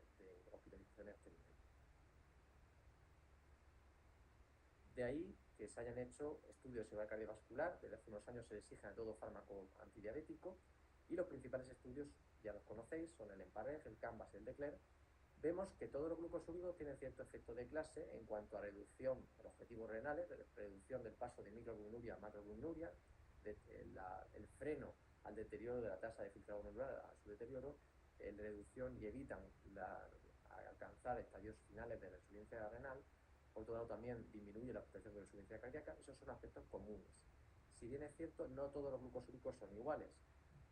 hospitalización a este nivel. De ahí que se hayan hecho estudios de seguridad cardiovascular, desde hace unos años se le exigen a todo fármaco antidiabético y los principales estudios ya los conocéis, son el EMPA-REG, el CANVAS y el DECLARE. Vemos que todos los glucosúricos tienen cierto efecto de clase en cuanto a reducción de objetivos renales, reducción del paso de microalbuminuria a macroalbuminuria, el freno al deterioro de la tasa de filtrado glomerular, a su deterioro, reducción y evitan alcanzar estadios finales de la insuficiencia renal. Por otro lado, también disminuye la protección de la insuficiencia cardíaca. Esos son aspectos comunes. Si bien es cierto, no todos los glucosúricos son iguales.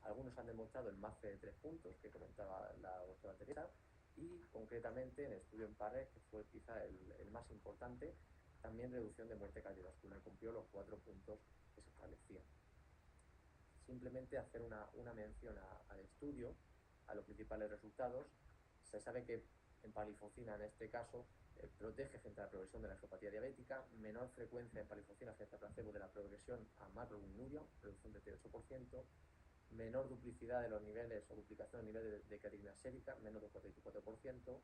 Algunos han demostrado el MACE de 3 puntos que comentaba la doctora Teresa, y concretamente en el estudio en PARES, que fue quizá el más importante, también reducción de muerte cardiovascular, cumplió los 4 puntos que se establecían. Simplemente hacer una mención al estudio, a los principales resultados. Se sabe que empalifocina en este caso protege frente a la progresión de la angiopatía diabética, menor frecuencia de empalifocina frente a placebo de la progresión a macroalbuminuria, reducción de 38%, menor duplicidad de los niveles o duplicación de niveles de creatinina sérica, menos del 44%,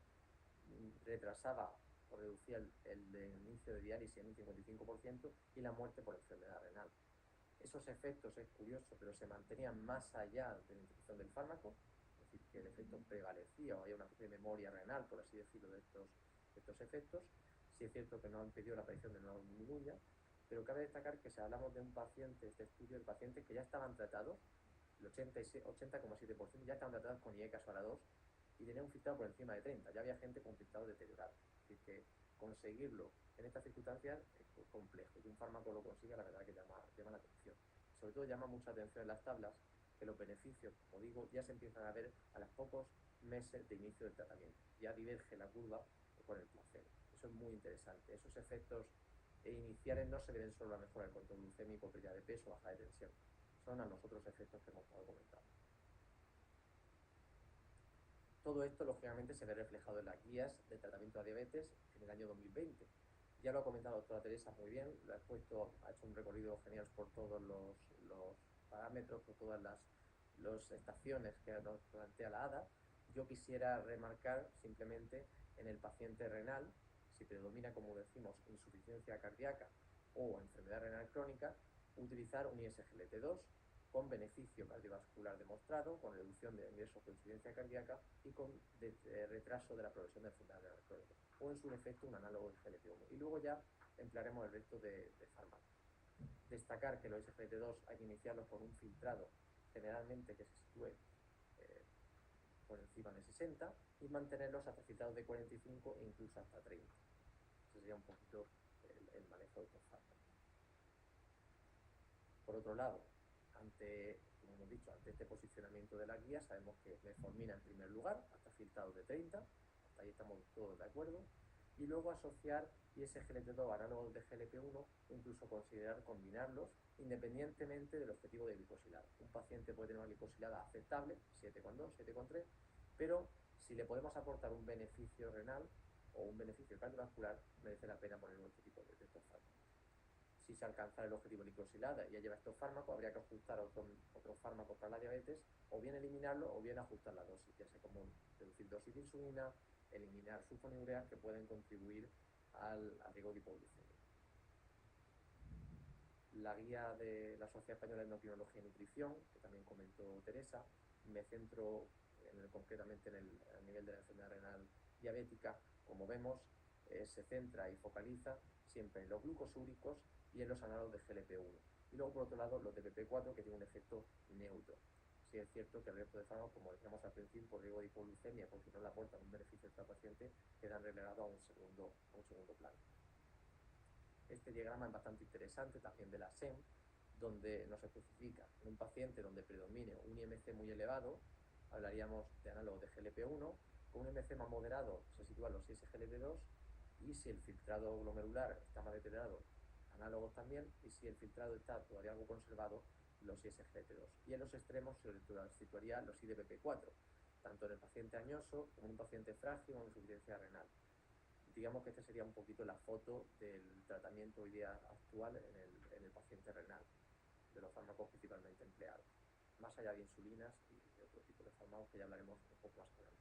retrasaba o reducía el inicio de diálisis en un 55% y la muerte por enfermedad renal. Esos efectos, es curioso, pero se mantenían más allá de la interrupción del fármaco, es decir, que el efecto prevalecía o había una especie de memoria renal, por así decirlo, de estos efectos. Sí es cierto que no han impedido la aparición de nueva albuminuria, pero cabe destacar que si hablamos de un paciente, este estudio de pacientes que ya estaban tratados, el 80,7% ya estaban tratados con IECA VARA2 y tenían un filtrado por encima de 30, ya había gente con filtrado deteriorado. Es decir, que conseguirlo en estas circunstancias es complejo, y que un fármaco lo consiga, la verdad que llama la atención. Sobre todo llama mucha atención en las tablas que los beneficios, como digo, ya se empiezan a ver a los pocos meses de inicio del tratamiento. Ya diverge la curva con el placebo. Eso es muy interesante. Esos efectos iniciales no se deben solo a la mejora del control glucémico, pérdida de peso, baja de tensión. Son a los otros efectos que hemos estado comentando. Todo esto, lógicamente, se ve reflejado en las guías de tratamiento de diabetes en el año 2020. Ya lo ha comentado la doctora Teresa muy bien, lo ha hecho un recorrido genial por todos los parámetros, por todas las estaciones que nos plantea la ADA, yo quisiera remarcar simplemente en el paciente renal, si predomina, como decimos, insuficiencia cardíaca o enfermedad renal crónica, utilizar un ISGLT2 con beneficio cardiovascular demostrado, con reducción de ingresos por insuficiencia cardíaca y con retraso de la progresión de enfermedad renal crónica, o en su defecto un análogo de GLP-1. Y luego ya emplearemos el resto de fármacos. Destacar que los SGLT2 hay que iniciarlos con un filtrado generalmente que se sitúe por encima de 60 y mantenerlos hasta filtrados de 45 e incluso hasta 30. Ese sería un poquito el manejo de estos fármacos. Por otro lado, como hemos dicho, ante este posicionamiento de la guía, sabemos que metformina en primer lugar, hasta filtrados de 30, hasta ahí estamos todos de acuerdo, y luego asociar ISGLT2 análogos de GLP-1 o incluso considerar combinarlos independientemente del objetivo de glicosilada. Un paciente puede tener una glicosilada aceptable, 7,2, 7,3, pero si le podemos aportar un beneficio renal o un beneficio cardiovascular, merece la pena poner este tipo de estos fármacos. Si se alcanza el objetivo de glicosilada y ya lleva estos fármacos, habría que ajustar otros fármacos para la diabetes, o bien eliminarlo o bien ajustar la dosis, ya sea como reducir dosis de insulina, eliminar sulfonilureas que pueden contribuir al riesgo de hipoglucemia. La guía de la Sociedad Española de Endocrinología y Nutrición, que también comentó Teresa, me centro concretamente a nivel de la enfermedad renal diabética. Como vemos, se centra y focaliza siempre en los glucosúricos y en los análogos de GLP-1. Y luego, por otro lado, los de DPP-4, que tienen un efecto neutro. Sí es cierto que el resto de fármacos, como decíamos al principio, por riesgo de hipoglucemia, porque no le aportan un beneficio al paciente, quedan relegados a un segundo plano. Este diagrama es bastante interesante, también de la SEM, donde nos especifica en un paciente donde predomine un IMC muy elevado, hablaríamos de análogos de GLP-1, con un IMC más moderado se sitúan los ISGLT2, y si el filtrado glomerular está más deteriorado, análogos también, y si el filtrado está todavía algo conservado, los ISGLT2. Y en los extremos se situarían los IDPP4, tanto en el paciente añoso como en un paciente frágil o en insuficiencia renal. Digamos que esta sería un poquito la foto del tratamiento hoy día actual en el paciente renal, de los fármacos principalmente empleados, más allá de insulinas y de otro tipo de fármacos que ya hablaremos un poco más adelante.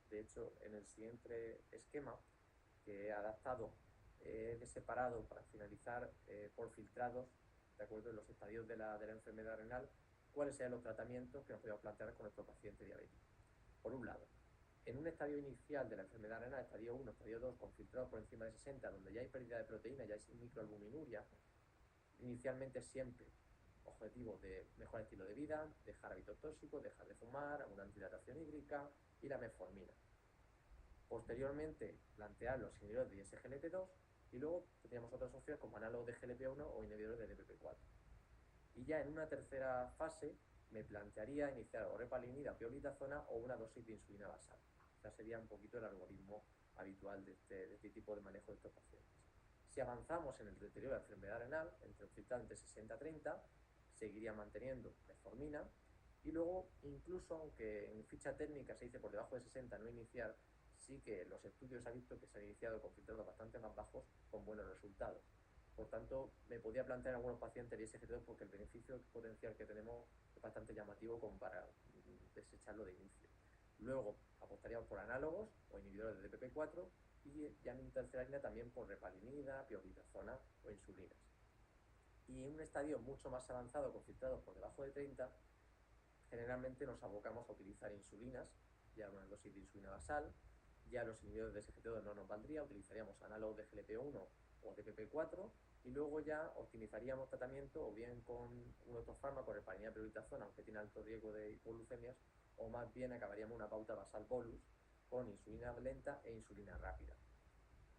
De hecho, en el siguiente esquema que he adaptado, he separado para finalizar por filtrados, de acuerdo, en los estadios de la enfermedad renal, cuáles serían los tratamientos que nos podemos plantear con nuestro paciente diabético. Por un lado, en un estadio inicial de la enfermedad renal, estadio 1, estadio 2, con filtrados por encima de 60, donde ya hay pérdida de proteína, ya hay microalbuminuria, inicialmente siempre objetivo de mejorar el estilo de vida, dejar hábitos tóxicos, dejar de fumar, abundante hidratación hídrica y la metformina. Posteriormente, plantear los inhibidores de ISGLT2 y luego tendríamos otras opciones como análogos de GLP-1 o inhibidores de DPP-4. Y ya en una tercera fase me plantearía iniciar o repalinida, pioglitazona o una dosis de insulina basal. Ese sería un poquito el algoritmo habitual de este tipo de manejo de estos pacientes. Si avanzamos en el deterioro de la enfermedad renal, entre un filtrado entre 60 y 30, seguiría manteniendo metformina y luego, incluso aunque en ficha técnica se dice por debajo de 60 no iniciar, sí que los estudios han visto que se han iniciado con filtrados bastante más bajos con buenos resultados. Por tanto, me podía plantear en algunos pacientes el ISGLT2 porque el beneficio potencial que tenemos es bastante llamativo como para desecharlo de inicio. Luego apostaríamos por análogos o inhibidores de DPP-4 y ya en tercera línea también por repalinida, pioglitazona o insulinas. Y en un estadio mucho más avanzado con filtrados por debajo de 30, generalmente nos abocamos a utilizar insulinas, ya una dosis de insulina basal, ya los inhibidores de SGLT2 no nos valdría, utilizaríamos análogos de GLP-1 o DPP-4 y luego ya optimizaríamos tratamiento o bien con un otro fármaco, repalinida, pioglitazona, aunque tiene alto riesgo de hipoglucemias, o más bien acabaríamos una pauta basal bolus con insulina lenta e insulina rápida,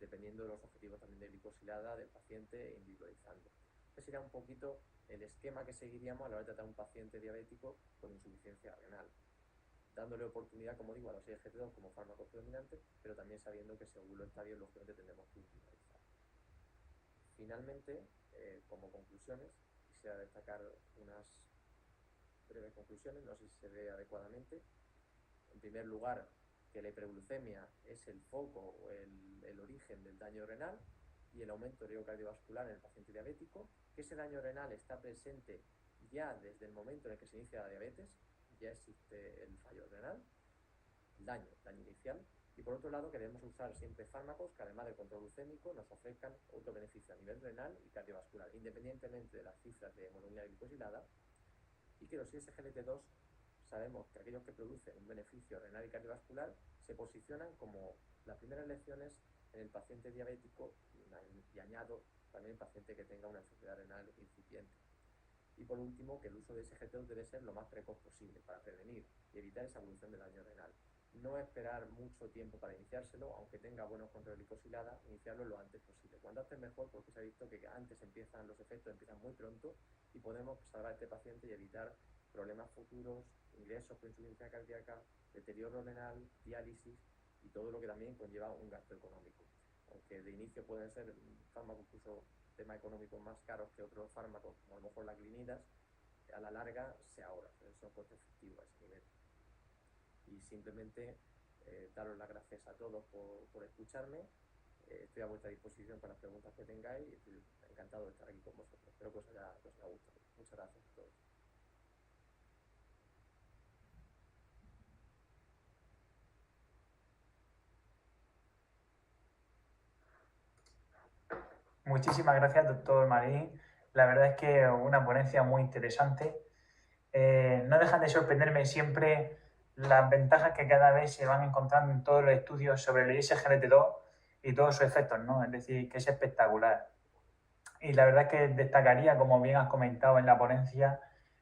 dependiendo de los objetivos también de glicosilada del paciente e individualizando. Este sería un poquito el esquema que seguiríamos a la hora de tratar a un paciente diabético con insuficiencia renal, dándole oportunidad, como digo, a los ISGLT2 como fármacos predominantes, pero también sabiendo que según los estadios lógicamente tendremos que utilizar. Finalmente, como conclusiones, quisiera destacar unas breves conclusiones, no sé si se ve adecuadamente. En primer lugar, que la hiperglucemia es el foco o el origen del daño renal y el aumento del riesgo cardiovascular en el paciente diabético, que ese daño renal está presente ya desde el momento en el que se inicia la diabetes, ya existe el fallo renal, el daño inicial, y por otro lado queremos usar siempre fármacos que además del control glucémico nos ofrezcan otro beneficio a nivel renal y cardiovascular, independientemente de las cifras de hemoglobina glicosilada, y que los SGLT2 sabemos que aquellos que producen un beneficio renal y cardiovascular se posicionan como las primeras elecciones en el paciente diabético y añado también el paciente que tenga una enfermedad renal incipiente. Y por último, que el uso de SGLT2 debe ser lo más precoz posible para prevenir y evitar esa evolución del daño renal. No esperar mucho tiempo para iniciárselo, aunque tenga buenos controles de glicosilada, iniciarlo lo antes posible. Cuanto antes mejor, porque se ha visto que antes empiezan los efectos, empiezan muy pronto y podemos salvar a este paciente y evitar problemas futuros, ingresos por insuficiencia cardíaca, deterioro renal, diálisis y todo lo que también conlleva un gasto económico. Aunque de inicio pueden ser fármacos incluso temas económicos más caros que otros fármacos, como a lo mejor las glinidas, a la larga se ahorra, son coste efectivo a ese nivel. Y simplemente daros las gracias a todos por escucharme. Estoy a vuestra disposición para las preguntas que tengáis y estoy encantado de estar aquí con vosotros. Espero que os haya gustado. Muchas gracias a todos. Muchísimas gracias, doctor Marín. La verdad es que una ponencia muy interesante. No dejan de sorprenderme siempre las ventajas que cada vez se van encontrando en todos los estudios sobre el SGLT2 y todos sus efectos, ¿no? Es decir, que es espectacular. Y la verdad es que destacaría, como bien has comentado en la ponencia,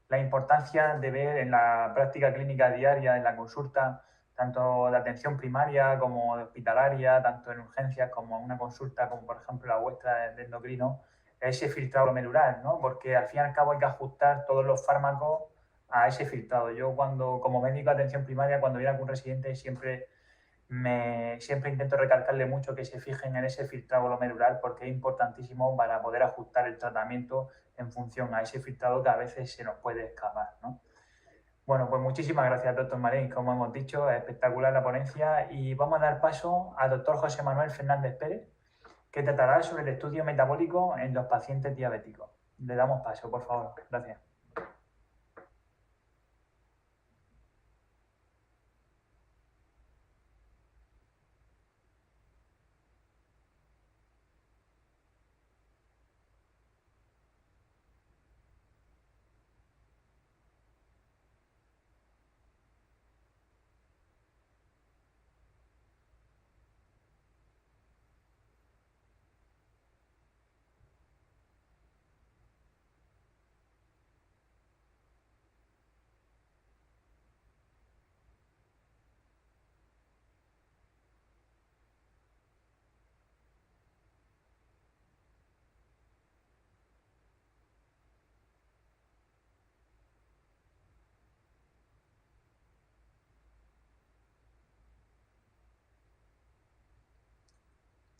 la importancia de ver en la práctica clínica diaria, en la consulta, tanto de atención primaria como de hospitalaria, tanto en urgencias como en una consulta como por ejemplo la vuestra de endocrino, ese filtrado glomerular, ¿no? Porque al fin y al cabo hay que ajustar todos los fármacos a ese filtrado. Yo como médico de atención primaria, cuando voy a algún residente siempre intento recalcarle mucho que se fijen en ese filtrado glomerular porque es importantísimo para poder ajustar el tratamiento en función a ese filtrado que a veces se nos puede escapar, ¿no? Bueno, pues muchísimas gracias, doctor Marín. Como hemos dicho, es espectacular la ponencia y vamos a dar paso al doctor José Manuel Fernández Pérez, que tratará sobre el estudio metabólico en los pacientes diabéticos. Le damos paso, por favor. Gracias.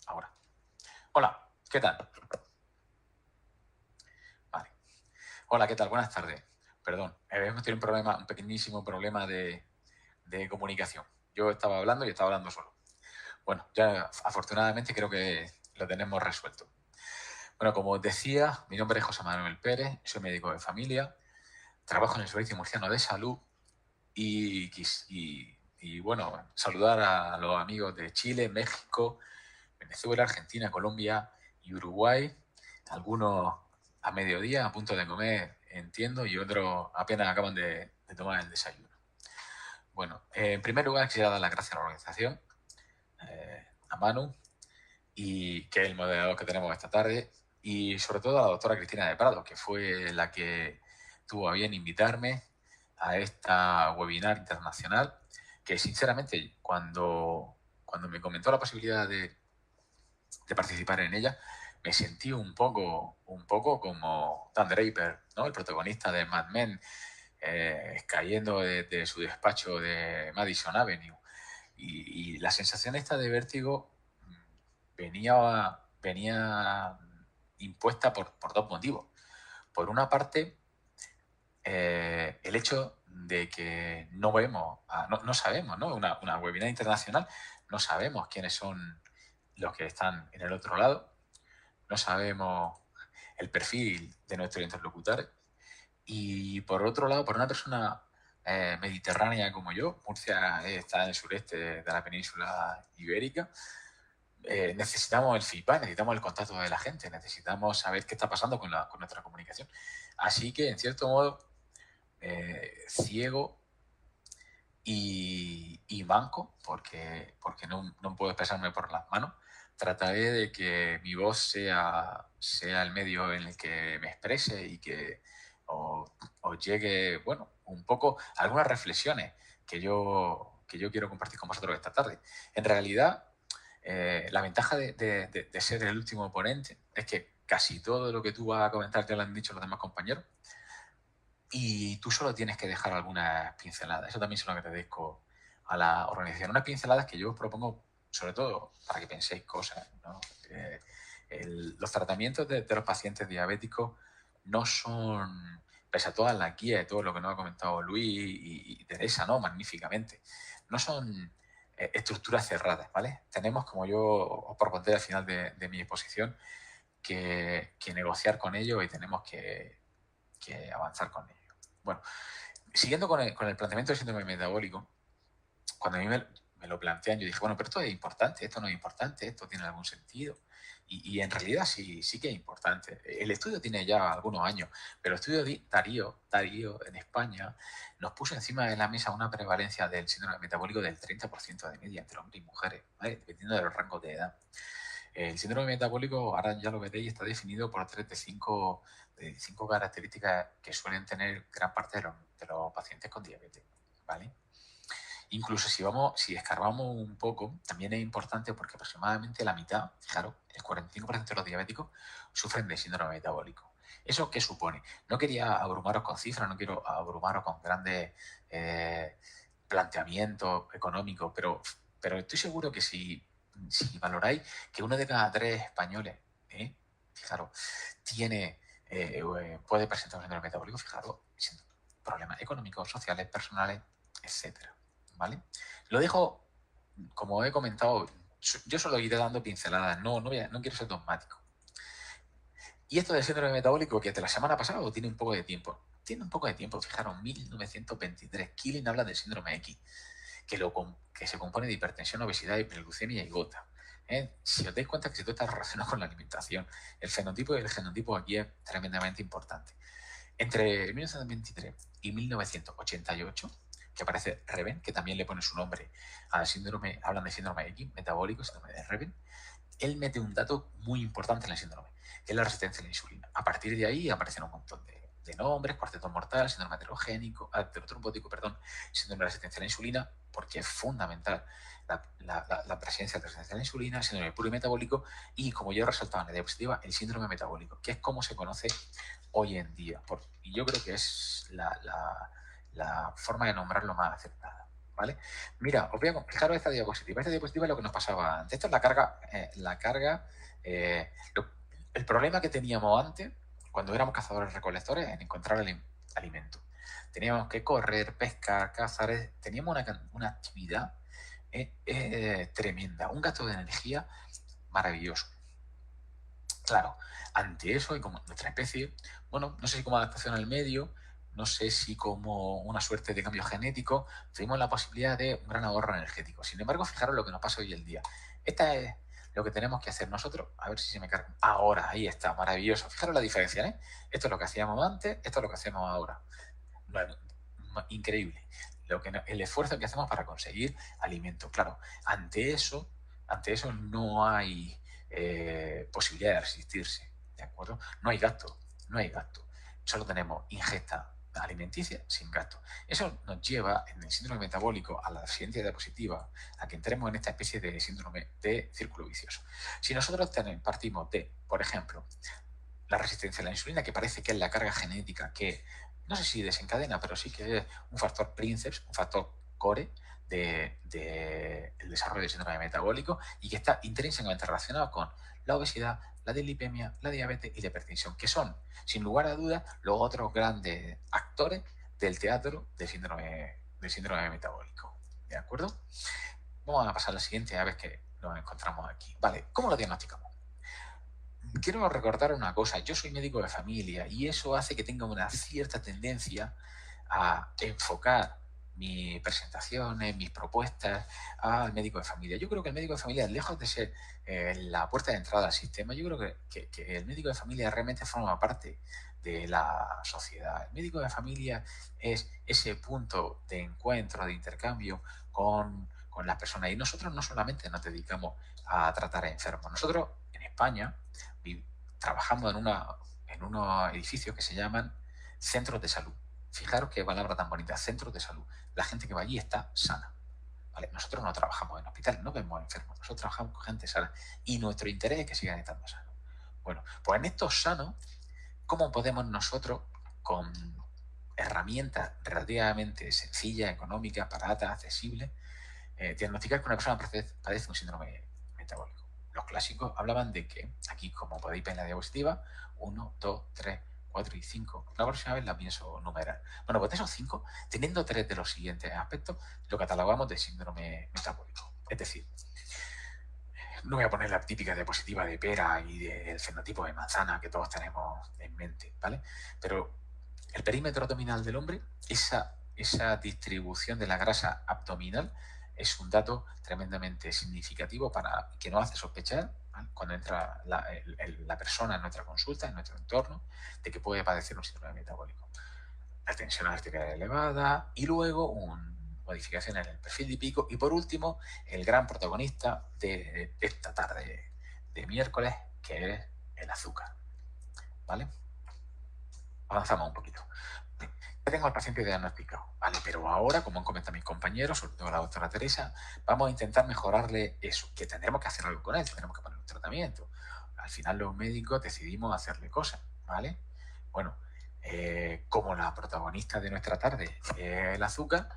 Ahora. Hola, ¿qué tal? Vale. Hola, ¿qué tal? Buenas tardes. Perdón, hemos tenido un pequeñísimo problema de comunicación. Yo estaba hablando y estaba hablando solo. Bueno, ya afortunadamente creo que lo tenemos resuelto. Bueno, como os decía, mi nombre es José Manuel Pérez, soy médico de familia, trabajo en el Servicio Murciano de Salud y bueno, saludar a los amigos de Chile, México, Venezuela, Argentina, Colombia y Uruguay, algunos a mediodía, a punto de comer, entiendo, y otros apenas acaban de tomar el desayuno. Bueno, en primer lugar quisiera dar las gracias a la organización, a Manu, y que es el moderador que tenemos esta tarde, y sobre todo a la doctora Cristina de Prado, que fue la que tuvo a bien invitarme a esta webinar internacional, que sinceramente cuando me comentó la posibilidad de participar en ella, me sentí un poco como Dan Draper, ¿no? El protagonista de Mad Men, cayendo de su despacho de Madison Avenue. Y la sensación esta de vértigo venía impuesta por dos motivos. Por una parte, el hecho de que no sabemos, ¿no? Una webinar internacional, no sabemos quiénes son los que están en el otro lado, no sabemos el perfil de nuestro interlocutor Y por otro lado, para una persona mediterránea como yo, Murcia está en el sureste de la península ibérica, necesitamos el feedback, necesitamos el contacto de la gente, necesitamos saber qué está pasando con nuestra comunicación. Así que, en cierto modo, ciego y manco, porque no puedo expresarme por las manos, trataré de que mi voz sea el medio en el que me exprese y que os llegue, bueno, un poco algunas reflexiones que yo quiero compartir con vosotros esta tarde. En realidad, la ventaja de ser el último ponente es que casi todo lo que tú vas a comentar ya lo han dicho los demás compañeros y tú solo tienes que dejar algunas pinceladas. Eso también se lo agradezco a la organización. Unas pinceladas que yo os propongo, sobre todo, para que penséis cosas, ¿no? Los tratamientos de los pacientes diabéticos no son, pese a todas las guías y todo lo que nos ha comentado Luis y Teresa, ¿no? Magníficamente, no son estructuras cerradas, ¿vale? Tenemos, como yo os propondré al final de mi exposición, que negociar con ellos y tenemos que avanzar con ello. Bueno, siguiendo con el planteamiento del síndrome metabólico, cuando a mí me lo plantean, yo dije, bueno, pero esto es importante, esto no es importante, esto tiene algún sentido. Y en realidad sí que es importante. El estudio tiene ya algunos años, pero el estudio de Darío en España nos puso encima de la mesa una prevalencia del síndrome metabólico del 30% de media entre hombres y mujeres, ¿vale? Dependiendo de los rangos de edad. El síndrome metabólico, ahora ya lo veréis, está definido por 3 de 5 características que suelen tener gran parte de los pacientes con diabetes, ¿vale? Incluso si escarbamos un poco, también es importante porque aproximadamente la mitad, fijaros, el 45% de los diabéticos sufren de síndrome metabólico. ¿Eso qué supone? No quería abrumaros con cifras, no quiero abrumaros con grandes planteamientos económicos, pero estoy seguro que si valoráis que 1 de cada 3 españoles, fijaros, puede presentar un síndrome metabólico, fijaros, problemas económicos, sociales, personales, etcétera. ¿Vale? Lo dejo, como he comentado, yo solo iré dando pinceladas, no quiero ser dogmático. Y esto del síndrome metabólico, que de la semana pasada o tiene un poco de tiempo. Tiene un poco de tiempo, fijaros, 1923, Killing habla del síndrome X, que se compone de hipertensión, obesidad, hiperglucemia y gota. Si os dais cuenta que si todo está relacionado con la alimentación, el fenotipo y el genotipo aquí es tremendamente importante. Entre 1923 y 1988, que aparece Reven, que también le pone su nombre al síndrome, hablan de síndrome X, metabólico, síndrome de Reven, él mete un dato muy importante en el síndrome, que es la resistencia a la insulina. A partir de ahí aparecen un montón de nombres, cuarteto mortal, síndrome heterotrombótico, síndrome de resistencia a la insulina, porque es fundamental la presencia de resistencia a la insulina, el síndrome plurimetabólico y, como yo he resaltado en la diapositiva, el síndrome metabólico, que es como se conoce hoy en día. Y yo creo que es la forma de nombrarlo más acertada, ¿vale? Mira, os voy a fijaros esta diapositiva. Esta diapositiva es lo que nos pasaba antes. Esto es la carga. El problema que teníamos antes, cuando éramos cazadores-recolectores, en encontrar alimento. Teníamos que correr, pescar, cazar. Teníamos una actividad tremenda, un gasto de energía maravilloso. Claro, ante eso, y como nuestra especie, bueno, no sé si como adaptación al medio, no sé si como una suerte de cambio genético, tuvimos la posibilidad de un gran ahorro energético. Sin embargo, fijaros lo que nos pasa hoy en día. Esta es lo que tenemos que hacer nosotros. A ver si se me carga. Ahora, ahí está, maravilloso. Fijaros la diferencia, ¿eh? Esto es lo que hacíamos antes, esto es lo que hacemos ahora. Bueno, increíble. El esfuerzo que hacemos para conseguir alimento. Claro, ante eso no hay posibilidad de resistirse, ¿de acuerdo? No hay gasto. Solo tenemos ingesta alimenticia sin gasto. Eso nos lleva en el síndrome metabólico a la siguiente diapositiva, a que entremos en esta especie de síndrome de círculo vicioso. Si nosotros partimos de, por ejemplo, la resistencia a la insulina, que parece que es la carga genética que, no sé si desencadena, pero sí que es un factor princeps, un factor core del desarrollo del síndrome metabólico y que está intrínsecamente relacionado con la obesidad, la dislipemia, la diabetes y la hipertensión, que son, sin lugar a dudas, los otros grandes actores del teatro del síndrome metabólico. ¿De acuerdo? Vamos a pasar a la siguiente, a ver qué nos encontramos aquí. Vale, ¿cómo lo diagnosticamos? quiero recordar una cosa. Yo soy médico de familia y eso hace que tenga una cierta tendencia a enfocar mis presentaciones, mis propuestas al médico de familia. Yo creo que el médico de familia, lejos de ser la puerta de entrada al sistema, yo creo que el médico de familia realmente forma parte de la sociedad. El médico de familia es ese punto de encuentro, de intercambio con las personas. Y nosotros no solamente nos dedicamos a tratar a enfermos. Nosotros, en España, trabajamos en unos edificios que se llaman centros de salud. Fijaros qué palabra tan bonita, centros de salud. La gente que va allí está sana. ¿Vale? Nosotros no trabajamos en hospitales, no vemos enfermos, nosotros trabajamos con gente sana. Y nuestro interés es que sigan estando sanos. Bueno, pues en estos sanos, ¿cómo podemos nosotros, con herramientas relativamente sencillas, económicas, baratas, accesibles, diagnosticar que una persona padece un síndrome metabólico? Los clásicos hablaban de que, aquí como podéis ver en la diapositiva, 1, 2, 3, 4 y 5. La próxima vez la pienso numerar. Bueno, pues de esos 5, teniendo 3 de los siguientes aspectos, lo catalogamos de síndrome metabólico. Es decir, no voy a poner la típica diapositiva de pera y del fenotipo de manzana que todos tenemos en mente, ¿vale? Pero el perímetro abdominal del hombre, esa distribución de la grasa abdominal, es un dato tremendamente significativo para que nos hace sospechar, ¿vale?, cuando entra la persona en nuestra consulta, en nuestro entorno, de que puede padecer un síndrome metabólico. La tensión arterial elevada y luego modificación en el perfil lipídico y por último el gran protagonista de esta tarde de miércoles, que es el azúcar. ¿Vale? Avanzamos un poquito. Ya tengo al paciente diagnosticado, ¿vale? Pero ahora, como han comentado mis compañeros, sobre todo la doctora Teresa, vamos a intentar mejorarle eso, que tendremos que hacer algo con él, tendremos que poner un tratamiento. Al final los médicos decidimos hacerle cosas, ¿vale? Bueno, como la protagonista de nuestra tarde es el azúcar,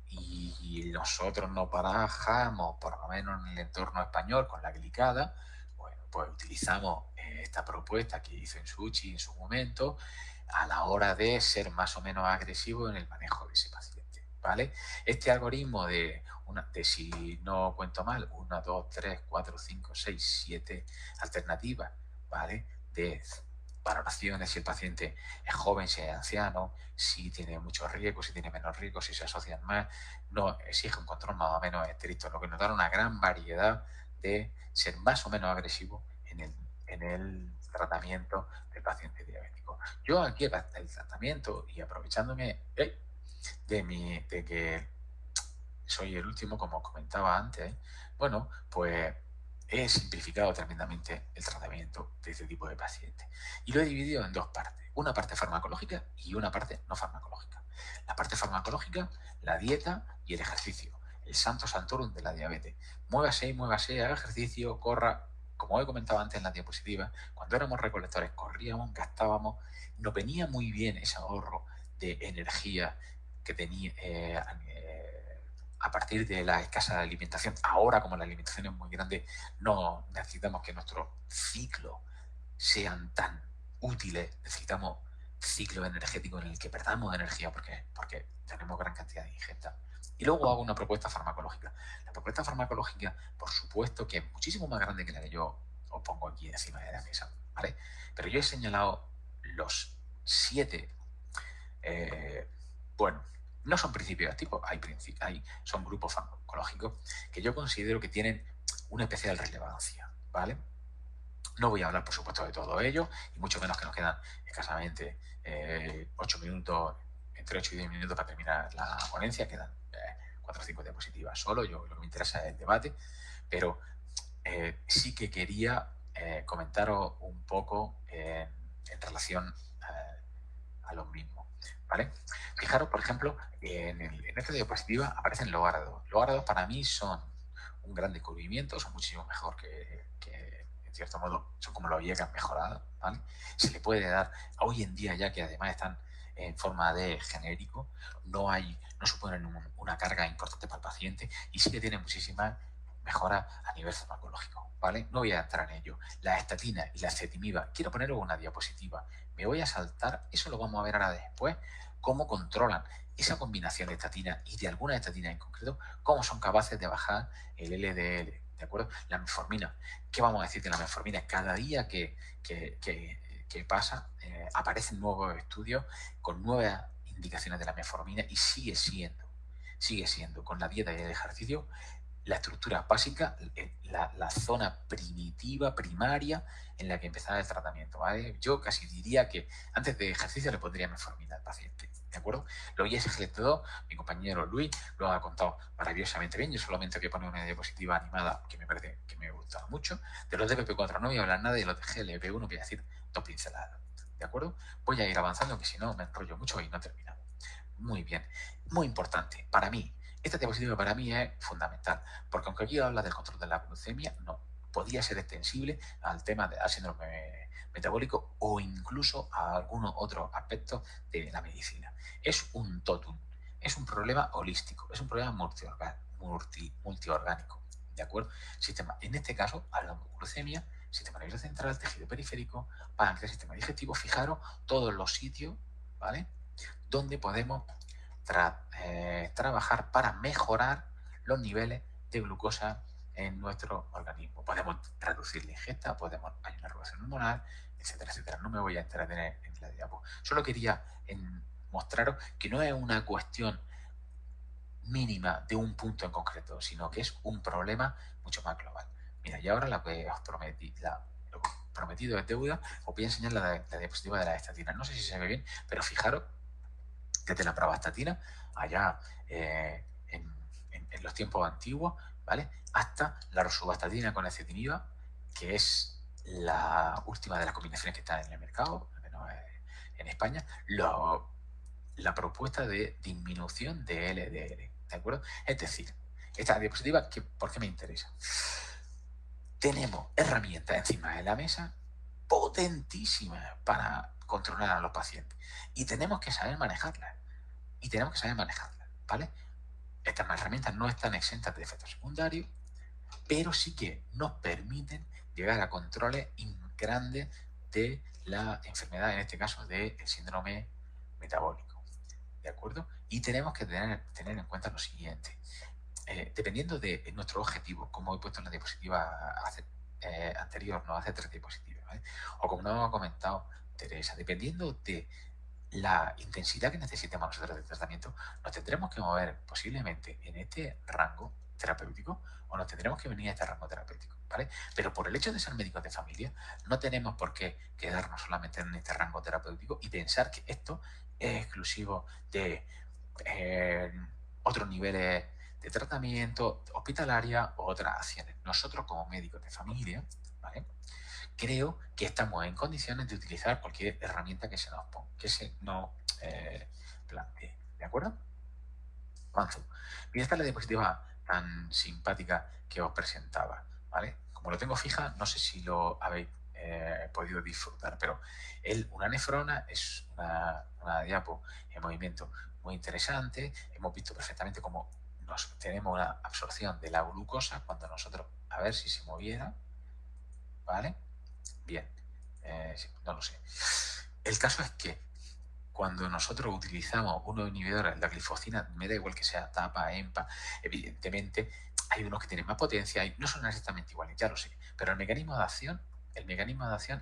y nosotros nos barajamos, por lo menos en el entorno español, con la glicada, bueno, pues utilizamos esta propuesta que hizo Ensuchi en su momento, a la hora de ser más o menos agresivo en el manejo de ese paciente, ¿vale? Este algoritmo de si no cuento mal, 1, 2, 3, 4, 5, 6, 7 alternativas, ¿vale?, de valoraciones, si el paciente es joven, si es anciano, si tiene mucho riesgo, si tiene menos riesgo, si se asocian más, no exige un control más o menos estricto, lo que nos da una gran variedad de ser más o menos agresivo en el tratamiento del paciente diabético. Yo aquí el tratamiento, y aprovechándome de que soy el último, como comentaba antes, bueno, pues he simplificado tremendamente el tratamiento de este tipo de pacientes. Y lo he dividido en dos partes. Una parte farmacológica y una parte no farmacológica. La parte farmacológica, la dieta y el ejercicio. El santo santorum de la diabetes. Muévase, haga ejercicio, corra. Como he comentado antes en la diapositiva, cuando éramos recolectores corríamos, gastábamos, nos venía muy bien ese ahorro de energía que tenía a partir de la escasa alimentación. Ahora, como la alimentación es muy grande, no necesitamos que nuestros ciclos sean tan útiles. Necesitamos ciclos energéticos en el que perdamos energía porque tenemos gran cantidad de ingesta. Y luego hago una propuesta farmacológica. La propuesta farmacológica, por supuesto, que es muchísimo más grande que la que yo os pongo aquí encima de la mesa, ¿vale? Pero yo he señalado los 7, no son principios activos, son grupos farmacológicos que yo considero que tienen una especial relevancia, ¿vale? No voy a hablar, por supuesto, de todo ello, y mucho menos que nos quedan escasamente 8 minutos, entre 8 y 10 minutos para terminar la ponencia. Quedan 4 o 5 diapositivas solo. Lo que me interesa es el debate, pero sí que quería comentaros un poco en relación a lo mismo, ¿vale? Fijaros, por ejemplo, en esta diapositiva aparecen los árados. Los árados para mí son un gran descubrimiento, son muchísimo mejor que en cierto modo, son como los IECAS mejorados, ¿vale? Se le puede dar, hoy en día ya que además están en forma de genérico, no suponen una carga importante para el paciente y sí que tienen muchísimas mejoras a nivel farmacológico, ¿vale? No voy a entrar en ello. La estatina y la ezetimiba, quiero poneros una diapositiva, me voy a saltar, eso lo vamos a ver ahora después, cómo controlan esa combinación de estatina y de alguna estatina en concreto, cómo son capaces de bajar el LDL, ¿de acuerdo? La metformina. ¿Qué vamos a decir de la metformina? Cada día que pasa, aparecen nuevos estudios con nuevas indicaciones de la metformina y sigue siendo con la dieta y el ejercicio la estructura básica, la zona primitiva, primaria, en la que empezaba el tratamiento, ¿vale? Yo casi diría que antes de ejercicio le pondría metformina al paciente, ¿de acuerdo? Los ISGLT2, mi compañero Luis lo ha contado maravillosamente bien. Yo solamente voy a poner una diapositiva animada que me parece que me ha gustado mucho. De los DPP4 no voy a hablar nada y de los de GLP1 voy a decir dos pinceladas, ¿de acuerdo? Voy a ir avanzando, que si no me enrollo mucho y no terminamos. Muy bien, muy importante para mí. Esta diapositiva para mí es fundamental, porque aunque aquí habla del control de la glucemia, no, podría ser extensible al tema del síndrome metabólico o incluso a algunos otros aspectos de la medicina. Es un totum, es un problema holístico, es un problema multiorgánico, ¿de acuerdo? Sistema, en este caso, hablamos de glucemia, sistema nervioso central, tejido periférico, páncreas, sistema digestivo. Fijaros todos los sitios, ¿vale?, donde podemos trabajar para mejorar los niveles de glucosa en nuestro organismo. Podemos reducir la ingesta, podemos ayudar a una regulación hormonal, etcétera, etcétera. No me voy a entretener en la diapo. Solo quería mostraros que no es una cuestión mínima de un punto en concreto, sino que es un problema mucho más global. Mira, y ahora lo que os prometí, lo prometido es deuda, os voy a enseñar la diapositiva de la estatina. No sé si se ve bien, pero fijaros desde la pravastatina, allá en los tiempos antiguos, ¿vale?, hasta la rosuvastatina con acetinib, que es la última de las combinaciones que están en el mercado, al menos en España, la propuesta de disminución de LDL, ¿de acuerdo? Es decir, esta diapositiva, ¿por qué me interesa? Tenemos herramientas encima de la mesa potentísimas para controlar a los pacientes y tenemos que saber manejarlas. ¿Vale? Estas herramientas no están exentas de efectos secundarios, pero sí que nos permiten llegar a controles grandes de la enfermedad, en este caso del síndrome metabólico, ¿de acuerdo? Y tenemos que tener en cuenta lo siguiente. Dependiendo de nuestro objetivo, como he puesto en la diapositiva anterior, no hace 3 diapositivas, ¿vale?, o como nos ha comentado Teresa, dependiendo de la intensidad que necesitamos nosotros de tratamiento, nos tendremos que mover posiblemente en este rango terapéutico o nos tendremos que venir a este rango terapéutico, ¿vale? Pero por el hecho de ser médicos de familia, no tenemos por qué quedarnos solamente en este rango terapéutico y pensar que esto es exclusivo de otros niveles de tratamiento hospitalaria u otras acciones. Nosotros como médicos de familia, ¿vale?, creo que estamos en condiciones de utilizar cualquier herramienta que se nos ponga, que se nos plantee, ¿de acuerdo? Avanzo. Mira, esta es la diapositiva tan simpática que os presentaba, ¿vale? Como lo tengo fija, no sé si lo habéis podido disfrutar, pero una nefrona es una diapo en movimiento muy interesante. Hemos visto perfectamente cómo tenemos una absorción de la glucosa cuando nosotros, a ver si se moviera, ¿vale? Bien, no lo sé. El caso es que cuando nosotros utilizamos unos inhibidores, la glifosina, me da igual que sea TAPA, EMPA, evidentemente hay unos que tienen más potencia y no son exactamente iguales, ya lo sé, pero el mecanismo de acción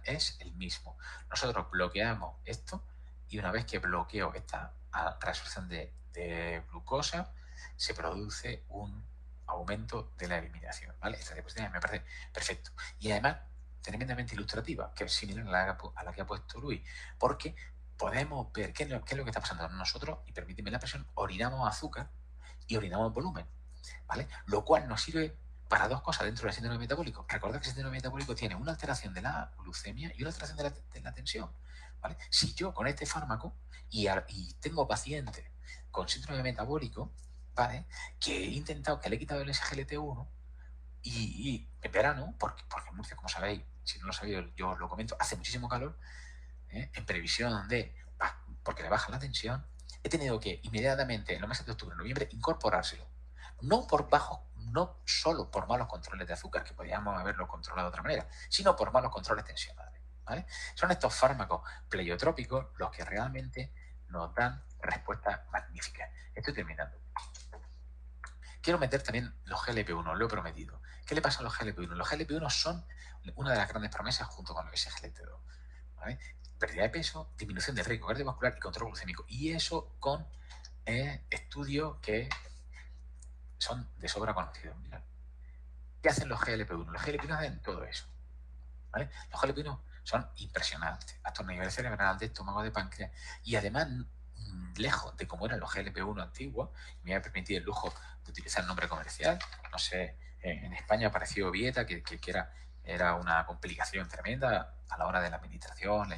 es el mismo. Nosotros bloqueamos esto y una vez que bloqueo esta reabsorción de glucosa, se produce un aumento de la eliminación, ¿vale? Esta diapositiva me parece perfecto. Y además, tremendamente ilustrativa, que es similar a la que ha puesto Luis, porque podemos ver qué es lo que está pasando en nosotros y, permíteme la expresión, orinamos azúcar y orinamos volumen, ¿vale? Lo cual nos sirve para 2 cosas dentro del síndrome metabólico. Recordad que el síndrome metabólico tiene una alteración de la glucemia y una alteración de la tensión, ¿vale? Si yo con este fármaco y tengo pacientes con síndrome metabólico, ¿vale?, que he intentado, que le he quitado el SGLT1 y en verano, porque en Murcia, como sabéis, si no lo sabéis, yo os lo comento, hace muchísimo calor, en previsión de, porque le baja la tensión, he tenido que inmediatamente, en los meses de octubre, noviembre, incorporárselo. No solo por malos controles de azúcar, que podríamos haberlo controlado de otra manera, sino por malos controles tensionales, ¿vale? Son estos fármacos pleiotrópicos los que realmente nos dan respuestas magníficas. Estoy terminando. quiero meter también los GLP-1, lo he prometido. ¿Qué le pasa a los GLP-1? Los GLP-1 son una de las grandes promesas junto con lo SGLT2. ¿Vale? Pérdida de peso, disminución del riesgo cardiovascular y control glucémico. Y eso con estudios que son de sobra conocidos. Mirad. ¿Qué hacen los GLP-1? Los GLP-1 hacen todo eso. ¿Vale? Los GLP-1 son impresionantes, hasta un nivel cerebral, de estómago, de páncreas, y además, lejos de cómo eran los GLP-1 antiguos, me voy a permitir el lujo de utilizar el nombre comercial, no sé, en España apareció Vieta, que era una complicación tremenda a la hora de la administración.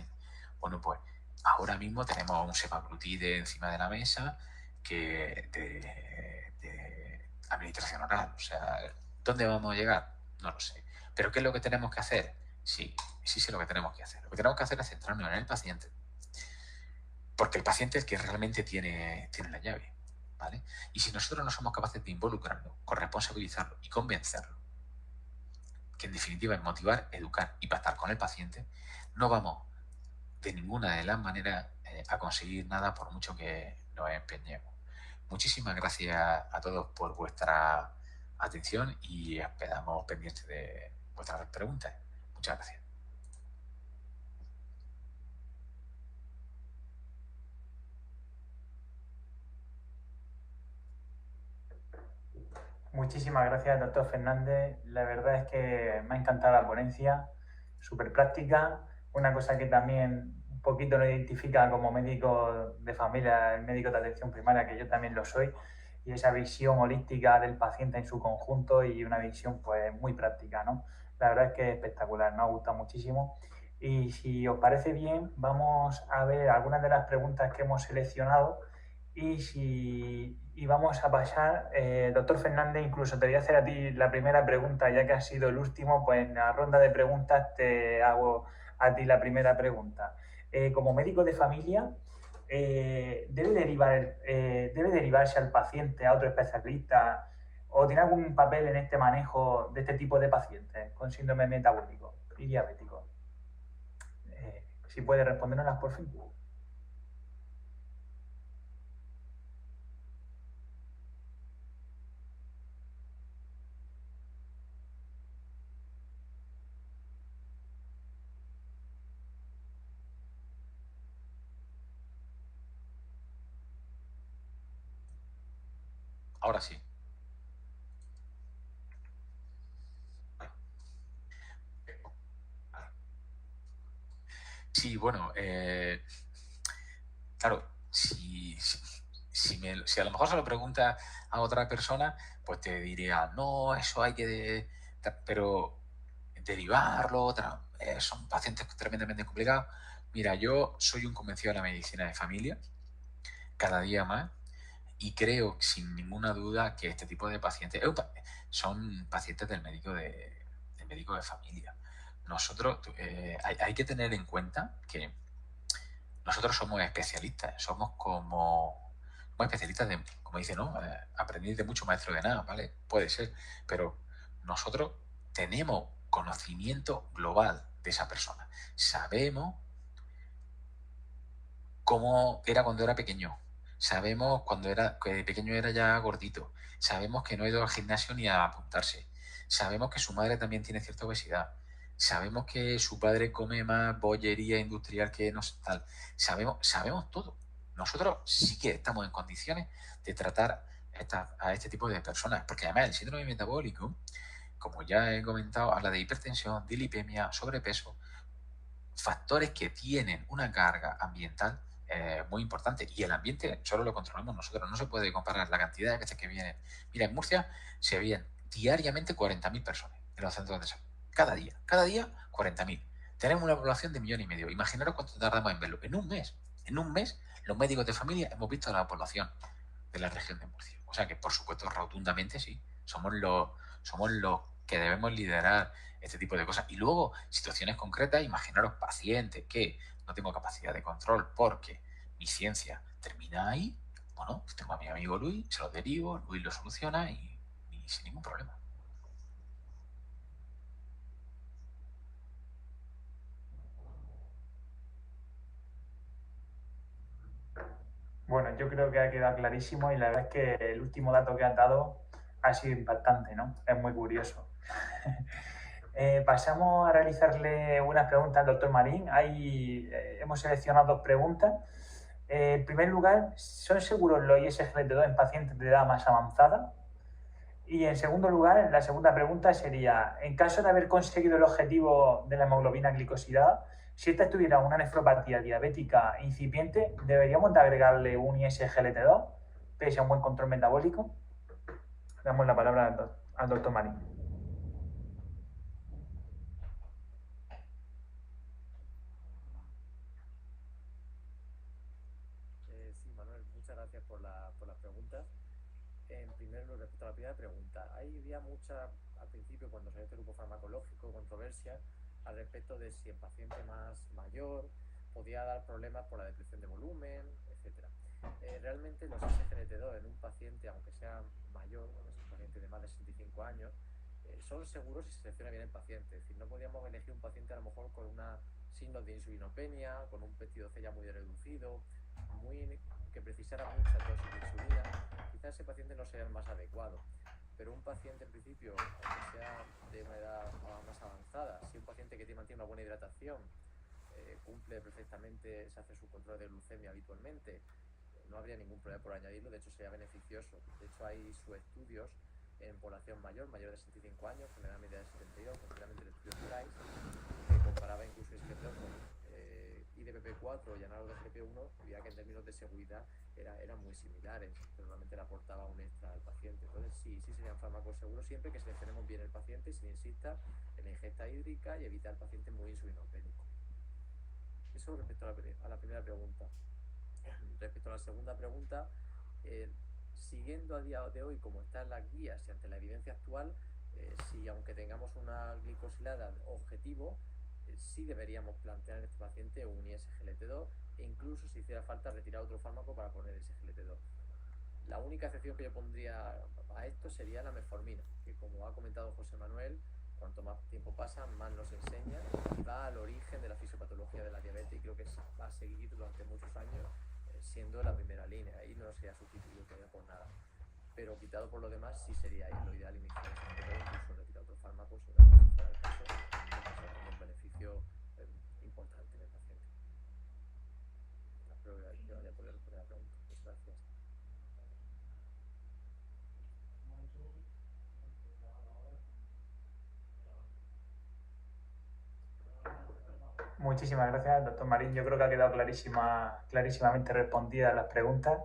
Bueno, pues ahora mismo tenemos un semaglutide encima de la mesa que de administración oral. O sea, ¿dónde vamos a llegar? No lo sé. ¿Pero qué es lo que tenemos que hacer? Sí sé lo que tenemos que hacer. Lo que tenemos que hacer es centrarnos en el paciente. Porque el paciente es el que realmente tiene la llave. ¿Vale? Y si nosotros no somos capaces de involucrarlo, corresponsabilizarlo y convencerlo, que en definitiva es motivar, educar y pactar con el paciente, no vamos de ninguna de las maneras a conseguir nada por mucho que nos empeñemos. Muchísimas gracias a todos por vuestra atención y esperamos pendientes de vuestras preguntas. Muchas gracias. Muchísimas gracias, doctor Fernández. La verdad es que me ha encantado la ponencia, súper práctica. Una cosa que también un poquito nos identifica como médico de familia, el médico de atención primaria, que yo también lo soy, y esa visión holística del paciente en su conjunto y una visión pues muy práctica, ¿no? La verdad es que es espectacular, nos ha gustado muchísimo. Y si os parece bien, vamos a ver algunas de las preguntas que hemos seleccionado y vamos a pasar, doctor Fernández, incluso te voy a hacer a ti la primera pregunta, ya que has sido el último, pues en la ronda de preguntas te hago a ti la primera pregunta. Como médico de familia, ¿debe derivarse al paciente a otro especialista o tiene algún papel en este manejo de este tipo de pacientes con síndrome metabólico y diabético? Si puede respondernoslas, por fin. Ahora sí. Sí, bueno, claro, si a lo mejor se lo pregunta a otra persona, pues te diría, no, eso hay que... pero derivarlo, son pacientes tremendamente complicados. Mira, yo soy un convencido de la medicina de familia, cada día más, y creo sin ninguna duda que este tipo de pacientes son pacientes del médico de familia. Nosotros, hay que tener en cuenta que nosotros somos especialistas, somos como especialistas de, como dice, ¿no? Aprendiz de mucho, maestro de nada, ¿vale? Puede ser, pero nosotros tenemos conocimiento global de esa persona. Sabemos cómo era cuando era pequeño. Sabemos que pequeño era ya gordito. Sabemos que no ha ido al gimnasio ni a apuntarse. Sabemos que su madre también tiene cierta obesidad. Sabemos que su padre come más bollería industrial que tal. Sabemos todo. Nosotros sí que estamos en condiciones de tratar a este tipo de personas, porque además el síndrome metabólico, como ya he comentado, habla de hipertensión, de lipemia, sobrepeso, factores que tienen una carga ambiental muy importante. Y el ambiente solo lo controlamos nosotros. No se puede comparar la cantidad de veces que vienen. Mira, en Murcia se vienen diariamente 40.000 personas en los centros de salud. Cada día 40.000. Tenemos una población de 1,5 millones. Imaginaros cuánto tardamos en verlo. En un mes, los médicos de familia hemos visto a la población de la región de Murcia. O sea que, por supuesto, rotundamente sí. Somos los que debemos liderar este tipo de cosas. Y luego, situaciones concretas, imaginaros pacientes que no tengo capacidad de control porque mi ciencia termina ahí. Bueno, pues tengo a mi amigo Luis, se lo derivo, Luis lo soluciona y sin ningún problema. Bueno, yo creo que ha quedado clarísimo y la verdad es que el último dato que has dado ha sido impactante, ¿no? Es muy curioso. Pasamos a realizarle unas preguntas al doctor Marín. Hemos seleccionado 2 preguntas. En primer lugar, ¿son seguros los ISGLT2 en pacientes de edad más avanzada? Y en segundo lugar, la segunda pregunta sería, en caso de haber conseguido el objetivo de la hemoglobina glicosilada, si esta tuviera una nefropatía diabética incipiente, ¿deberíamos de agregarle un ISGLT2 pese a un buen control metabólico? Damos la palabra al doctor Marín. Sí, Manuel, muchas gracias por las preguntas. En primer lugar, respecto a la primera pregunta, había mucha, al principio, cuando salió este grupo farmacológico, controversia al respecto de si el paciente más mayor podía dar problemas por la depresión de volumen, etc. Realmente los SGLT2 en un paciente, aunque sea mayor, es un paciente de más de 65 años, son seguros si se selecciona bien el paciente. Es decir, no podíamos elegir un paciente a lo mejor con una signos de insulinopenia, con un péptido C ya muy reducido, que precisara muchas dosis de insulina. Quizás ese paciente no sea el más adecuado, pero un paciente en principio, aunque sea de una edad más avanzada, si un paciente que mantiene una buena hidratación, cumple perfectamente, se hace su control de glucemia habitualmente, no habría ningún problema por añadirlo, de hecho sería beneficioso. De hecho hay subestudios en población mayor de 65 años, con edad media de 72, concretamente el estudio Price, que comparaba incluso ISGLT2 con IDPP4 y análogo de GLP-1, y veía que en términos de seguridad eran muy similares, pero realmente le aportaba un extra al paciente. Entonces sí serían fármacos seguros siempre que seleccionemos bien el paciente, sin insista en la ingesta hídrica y evitar pacientes muy insulinopénicos. Eso respecto a la primera pregunta. Respecto a la segunda pregunta, siguiendo a día de hoy como están las guías y ante la evidencia actual, si aunque tengamos una glicosilada objetivo, sí deberíamos plantear en este paciente un ISGLT2 e incluso si hiciera falta retirar otro fármaco para poner SGLT2. La única excepción que yo pondría a esto sería la metformina, que como ha comentado José Manuel, cuanto más tiempo pasa, más nos enseña y va al origen de la fisiopatología de la diabetes, y creo que va a seguir durante muchos años siendo la primera línea. Ahí no sería sustituido todavía por nada, pero quitado por lo demás sí sería lo ideal iniciar incluso retirar otros fármacos si no fuera el caso, porque un beneficio importante en el paciente. Espero que vaya a poder responder la pregunta. Muchas gracias. Muchísimas gracias, doctor Marín. Yo creo que ha quedado clarísimamente respondidas las preguntas.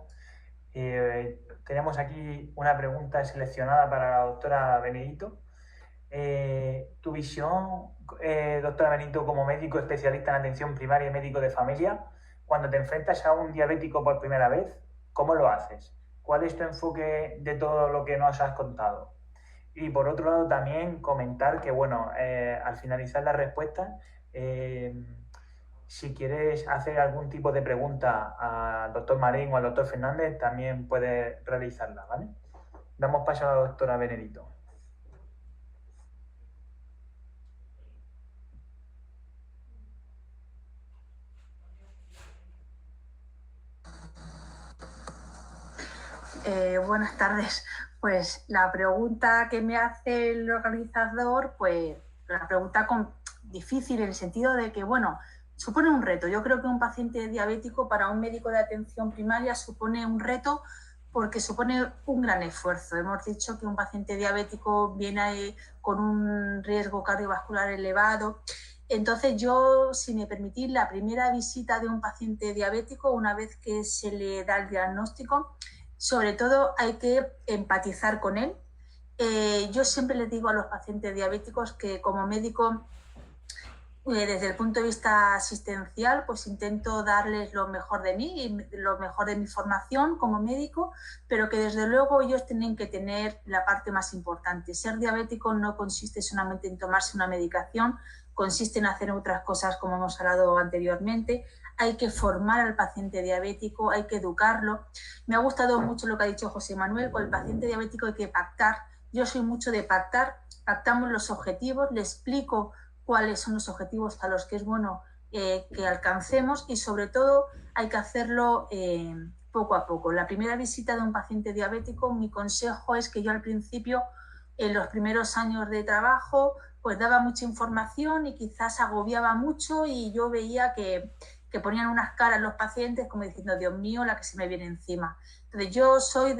Tenemos aquí una pregunta seleccionada para la doctora Benedito. Tu visión, doctora Benedito, como médico especialista en atención primaria y médico de familia, cuando te enfrentas a un diabético por primera vez, ¿cómo lo haces? ¿Cuál es tu enfoque de todo lo que nos has contado? Y por otro lado también comentar que, bueno, al finalizar la respuesta, si quieres hacer algún tipo de pregunta al doctor Marín o al doctor Fernández, también puedes realizarla, ¿vale? Damos paso a la doctora Benedito. Buenas tardes. Pues la pregunta que me hace el organizador, pues la pregunta difícil en el sentido de que, bueno, supone un reto. Yo creo que un paciente diabético para un médico de atención primaria supone un reto porque supone un gran esfuerzo. Hemos dicho que un paciente diabético viene con un riesgo cardiovascular elevado. Entonces yo, si me permitís, la primera visita de un paciente diabético, una vez que se le da el diagnóstico, sobre todo hay que empatizar con él. Yo siempre les digo a los pacientes diabéticos que como médico, desde el punto de vista asistencial, pues intento darles lo mejor de mí y lo mejor de mi formación como médico, pero que desde luego ellos tienen que tener la parte más importante. Ser diabético no consiste solamente en tomarse una medicación, consiste en hacer otras cosas como hemos hablado anteriormente. Hay que formar al paciente diabético, hay que educarlo. Me ha gustado mucho lo que ha dicho José Manuel, con el paciente diabético hay que pactar. Yo soy mucho de pactar, pactamos los objetivos, le explico cuáles son los objetivos a los que es bueno que alcancemos y sobre todo hay que hacerlo poco a poco. La primera visita de un paciente diabético, mi consejo es que yo al principio, en los primeros años de trabajo, pues daba mucha información y quizás agobiaba mucho y yo veía que ponían unas caras los pacientes como diciendo, Dios mío, la que se me viene encima. Entonces yo soy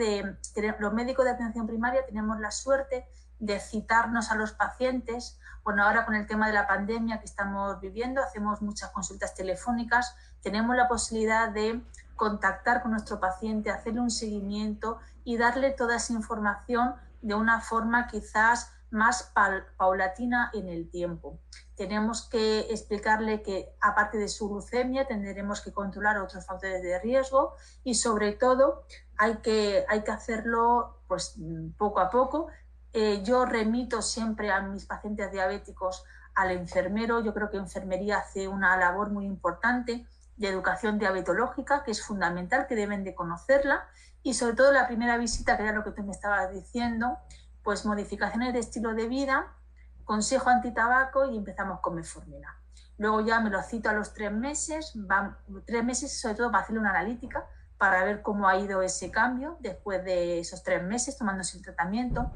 los médicos de atención primaria tenemos la suerte de citarnos a los pacientes. Bueno, ahora con el tema de la pandemia que estamos viviendo, hacemos muchas consultas telefónicas, tenemos la posibilidad de contactar con nuestro paciente, hacerle un seguimiento y darle toda esa información de una forma quizás más paulatina en el tiempo. Tenemos que explicarle que aparte de su glucemia tendremos que controlar otros factores de riesgo y sobre todo hay que hacerlo pues, poco a poco. Yo remito siempre a mis pacientes diabéticos al enfermero. Yo creo que enfermería hace una labor muy importante de educación diabetológica, que es fundamental, que deben de conocerla, y sobre todo la primera visita, que era lo que tú me estabas diciendo, pues modificaciones de estilo de vida, consejo antitabaco y empezamos con metformina. Luego ya me lo cito a los 3 meses, 3 meses sobre todo para hacerle una analítica, para ver cómo ha ido ese cambio después de esos 3 meses tomándose el tratamiento.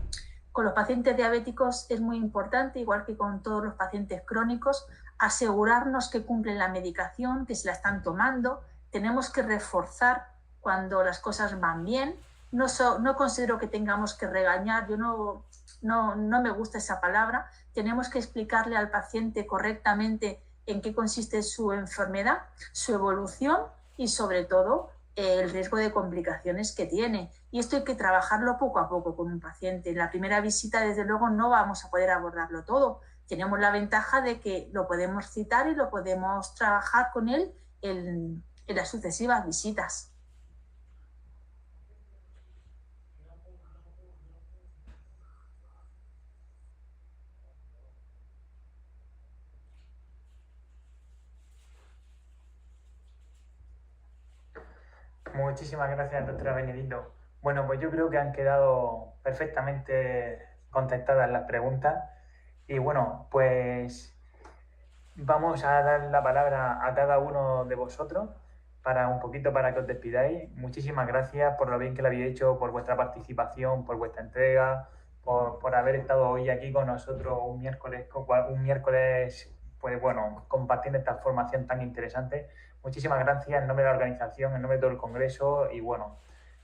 Con los pacientes diabéticos es muy importante, igual que con todos los pacientes crónicos, asegurarnos que cumplen la medicación, que se la están tomando. Tenemos que reforzar cuando las cosas van bien. No considero que tengamos que regañar, yo no me gusta esa palabra. Tenemos que explicarle al paciente correctamente en qué consiste su enfermedad, su evolución y sobre todo el riesgo de complicaciones que tiene. Y esto hay que trabajarlo poco a poco con un paciente. En la primera visita, desde luego, no vamos a poder abordarlo todo. Tenemos la ventaja de que lo podemos citar y lo podemos trabajar con él en las sucesivas visitas. Muchísimas gracias, doctora Benedito. Bueno, pues yo creo que han quedado perfectamente contestadas las preguntas. Y bueno, pues vamos a dar la palabra a cada uno de vosotros para que os despidáis. Muchísimas gracias por lo bien que lo habéis hecho, por vuestra participación, por vuestra entrega, por haber estado hoy aquí con nosotros un miércoles, pues bueno, compartiendo esta formación tan interesante. Muchísimas gracias en nombre de la organización, en nombre de todo el Congreso y bueno,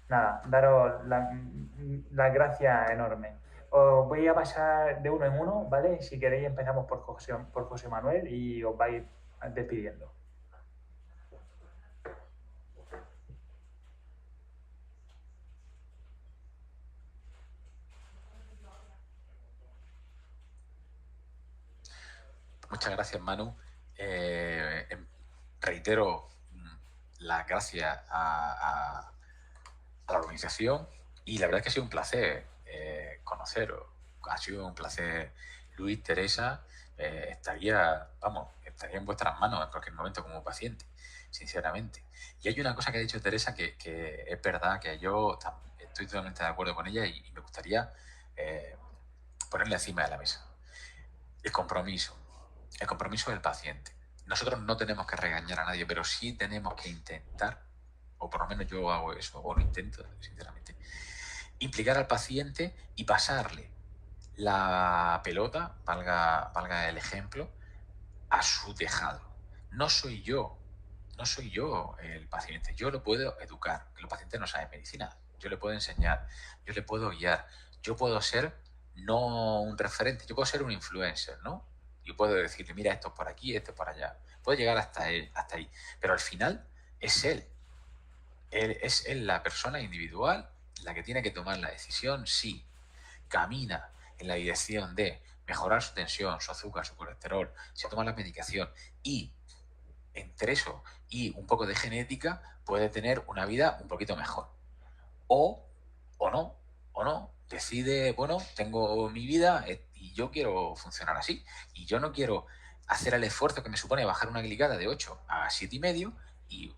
nada, daros las gracias enormes. Os voy a pasar de uno en uno, ¿vale? Si queréis empezamos por José Manuel y os vais despidiendo. Muchas gracias, Manu. Reitero las gracias a la organización y la verdad es que ha sido un placer conoceros. Ha sido un placer, Luis, Teresa. Estaría en vuestras manos en cualquier momento como paciente, sinceramente. Y hay una cosa que ha dicho Teresa que es verdad, que yo estoy totalmente de acuerdo con ella y me gustaría ponerla encima de la mesa. El compromiso del paciente. Nosotros no tenemos que regañar a nadie, pero sí tenemos que intentar, o por lo menos yo hago eso, o lo intento, sinceramente, implicar al paciente y pasarle la pelota, valga el ejemplo, a su tejado. No soy yo el paciente, yo lo puedo educar, que los pacientes no saben medicina, yo le puedo enseñar, yo le puedo guiar, yo puedo ser no un referente, yo puedo ser un influencer, ¿no? Yo puedo decirle, mira, esto es por aquí, esto es por allá. Puedo llegar hasta ahí. Pero al final es él. Es él la persona individual la que tiene que tomar la decisión si camina en la dirección de mejorar su tensión, su azúcar, su colesterol, si toma la medicación y entre eso y un poco de genética puede tener una vida un poquito mejor. O no. Decide, bueno, tengo mi vida y yo quiero funcionar así. Y yo no quiero hacer el esfuerzo que me supone bajar una glicada de 8 a 7,5 y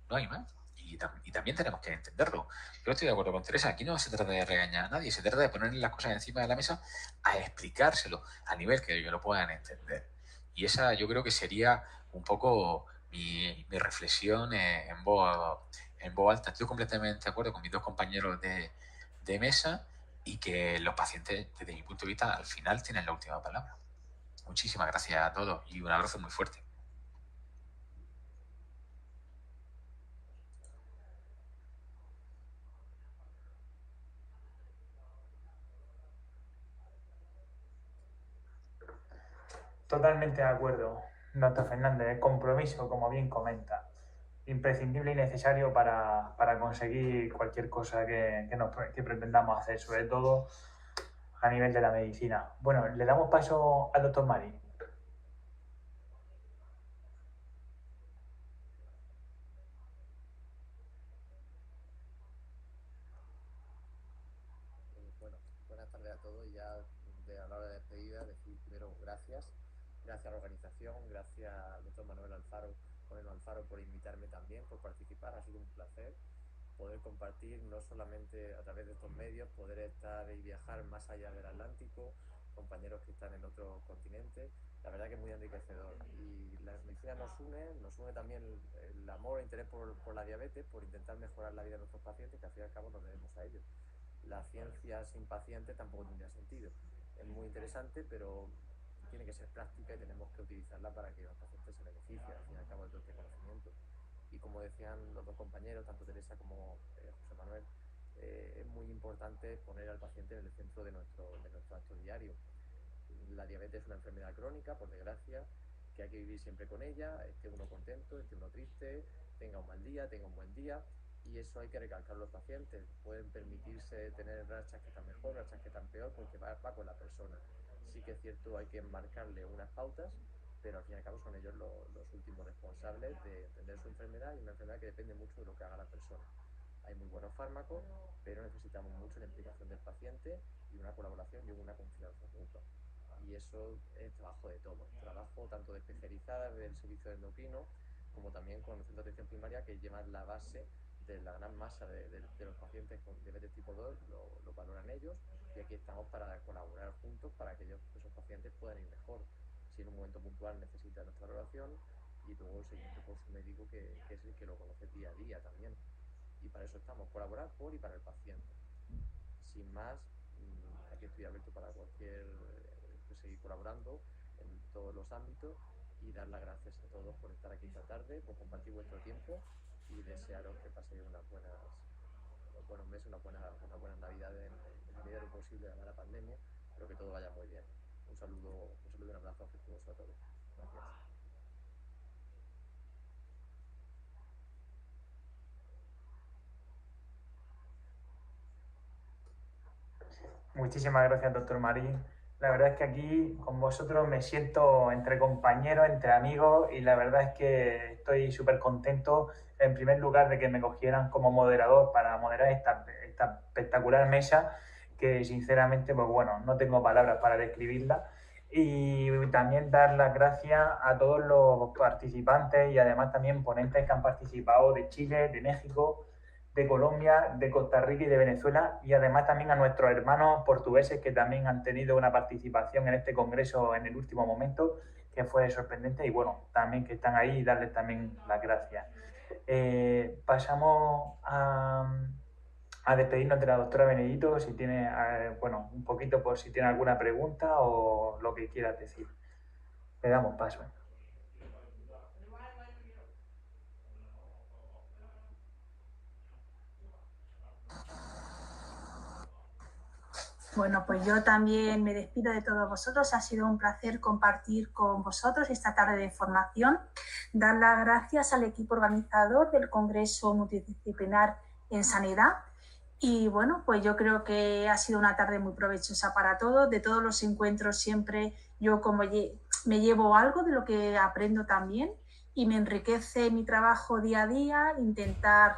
no hay más. Y también tenemos que entenderlo. Yo estoy de acuerdo con Teresa. Aquí no se trata de regañar a nadie, se trata de poner las cosas encima de la mesa a explicárselo a nivel que ellos lo puedan entender. Y esa yo creo que sería un poco mi reflexión en voz en voz alta. Estoy completamente de acuerdo con mis dos compañeros de mesa y que los pacientes, desde mi punto de vista, al final tienen la última palabra. Muchísimas gracias a todos y un abrazo muy fuerte. Totalmente de acuerdo, doctor Fernández. El compromiso, como bien comenta, imprescindible y necesario para conseguir cualquier cosa que pretendamos hacer, sobre todo a nivel de la medicina. Bueno, le damos paso al doctor Marín. Bueno, buenas tardes a todos. Ya a la hora de despedida, decir primero gracias a la organización, gracias al doctor Manuel Alfaro por invitarme también, por participar. Ha sido un placer poder compartir, no solamente a través de estos medios, poder estar y viajar más allá del Atlántico, compañeros que están en otros continentes. La verdad que es muy enriquecedor. Y la medicina nos une también el amor e interés por la diabetes, por intentar mejorar la vida de nuestros pacientes, que al fin y al cabo nos debemos a ellos. La ciencia sin pacientes tampoco tendría sentido. Es muy interesante, pero tiene que ser práctica y tenemos que utilizarla para que los pacientes se beneficien, al fin y al cabo, de todo este conocimiento. Y como decían los dos compañeros, tanto Teresa como José Manuel, es muy importante poner al paciente en el centro de nuestro acto diario. La diabetes es una enfermedad crónica, por desgracia, que hay que vivir siempre con ella, esté uno contento, esté uno triste, tenga un mal día, tenga un buen día, y eso hay que recalcarlo a los pacientes. Pueden permitirse tener rachas que están mejor, rachas que están peor, porque va con la persona. Sí que es cierto, hay que marcarle unas pautas, pero al fin y al cabo son ellos los últimos responsables de entender su enfermedad, y una enfermedad que depende mucho de lo que haga la persona. Hay muy buenos fármacos, pero necesitamos mucho la implicación del paciente y una colaboración y una confianza mutua. Y eso es trabajo de todos, trabajo tanto de especializadas del servicio de endocrino, como también con el centro de atención primaria, que llevan la base de la gran masa de los pacientes con diabetes tipo 2, lo valoran ellos, y aquí estamos para colaborar juntos para que esos pacientes puedan ir mejor. Si en un momento puntual necesita nuestra valoración, y luego el seguimiento por su médico, que es el que lo conoce día a día también. Y para eso estamos, colaborar por y para el paciente. Sin más, aquí estoy abierto para seguir colaborando en todos los ámbitos, y dar las gracias a todos por estar aquí esta tarde, por compartir vuestro tiempo, y desearos que paséis unos buenos meses, unas buenas navidades en la medida de lo posible de la pandemia, pero que todo vaya muy bien. Un saludo y un abrazo afectuoso a todos. Gracias. Muchísimas gracias, doctor Marín. La verdad es que aquí con vosotros me siento entre compañeros, entre amigos, y la verdad es que estoy súper contento, en primer lugar, de que me cogieran como moderador para moderar esta espectacular mesa, que sinceramente, pues bueno, no tengo palabras para describirla. Y también dar las gracias a todos los participantes y además también ponentes que han participado de Chile, de México, de Colombia, de Costa Rica y de Venezuela, y además también a nuestros hermanos portugueses, que también han tenido una participación en este congreso en el último momento, que fue sorprendente, y bueno, también que están ahí, y darles también las gracias. Pasamos a despedirnos de la doctora Benedito, si tiene, bueno, un poquito por si tiene alguna pregunta o lo que quieras decir. Le damos paso. Bueno, pues yo también me despido de todos vosotros. Ha sido un placer compartir con vosotros esta tarde de formación. Dar las gracias al equipo organizador del Congreso Multidisciplinar en Sanidad. Y bueno, pues yo creo que ha sido una tarde muy provechosa para todos. De todos los encuentros siempre yo me llevo algo de lo que aprendo también, y me enriquece mi trabajo día a día, intentar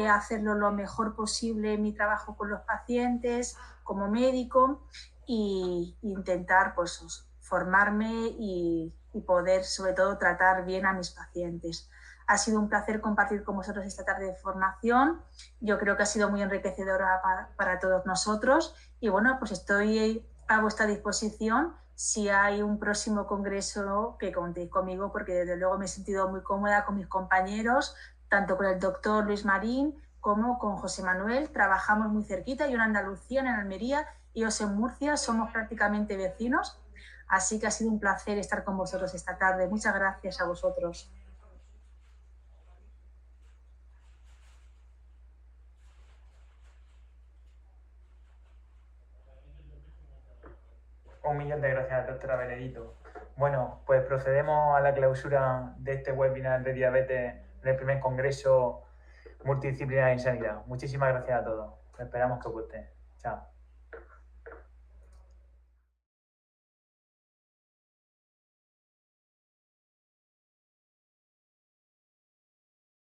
hacerlo lo mejor posible, mi trabajo con los pacientes, como médico, e intentar pues formarme y poder sobre todo tratar bien a mis pacientes. Ha sido un placer compartir con vosotros esta tarde de formación. Yo creo que ha sido muy enriquecedora para todos nosotros, y bueno, pues estoy a vuestra disposición si hay un próximo congreso, que contéis conmigo, porque desde luego me he sentido muy cómoda con mis compañeros, tanto con el doctor Luis Marín como con José Manuel. Trabajamos muy cerquita, yo en Andalucía, en Almería, y ellos en Murcia, somos prácticamente vecinos. Así que ha sido un placer estar con vosotros esta tarde. Muchas gracias a vosotros. Un millón de gracias, doctora Benedito. Bueno, pues procedemos a la clausura de este webinar de diabetes en el primer congreso multidisciplinario en sanidad. Muchísimas gracias a todos. Esperamos que os guste. Chao.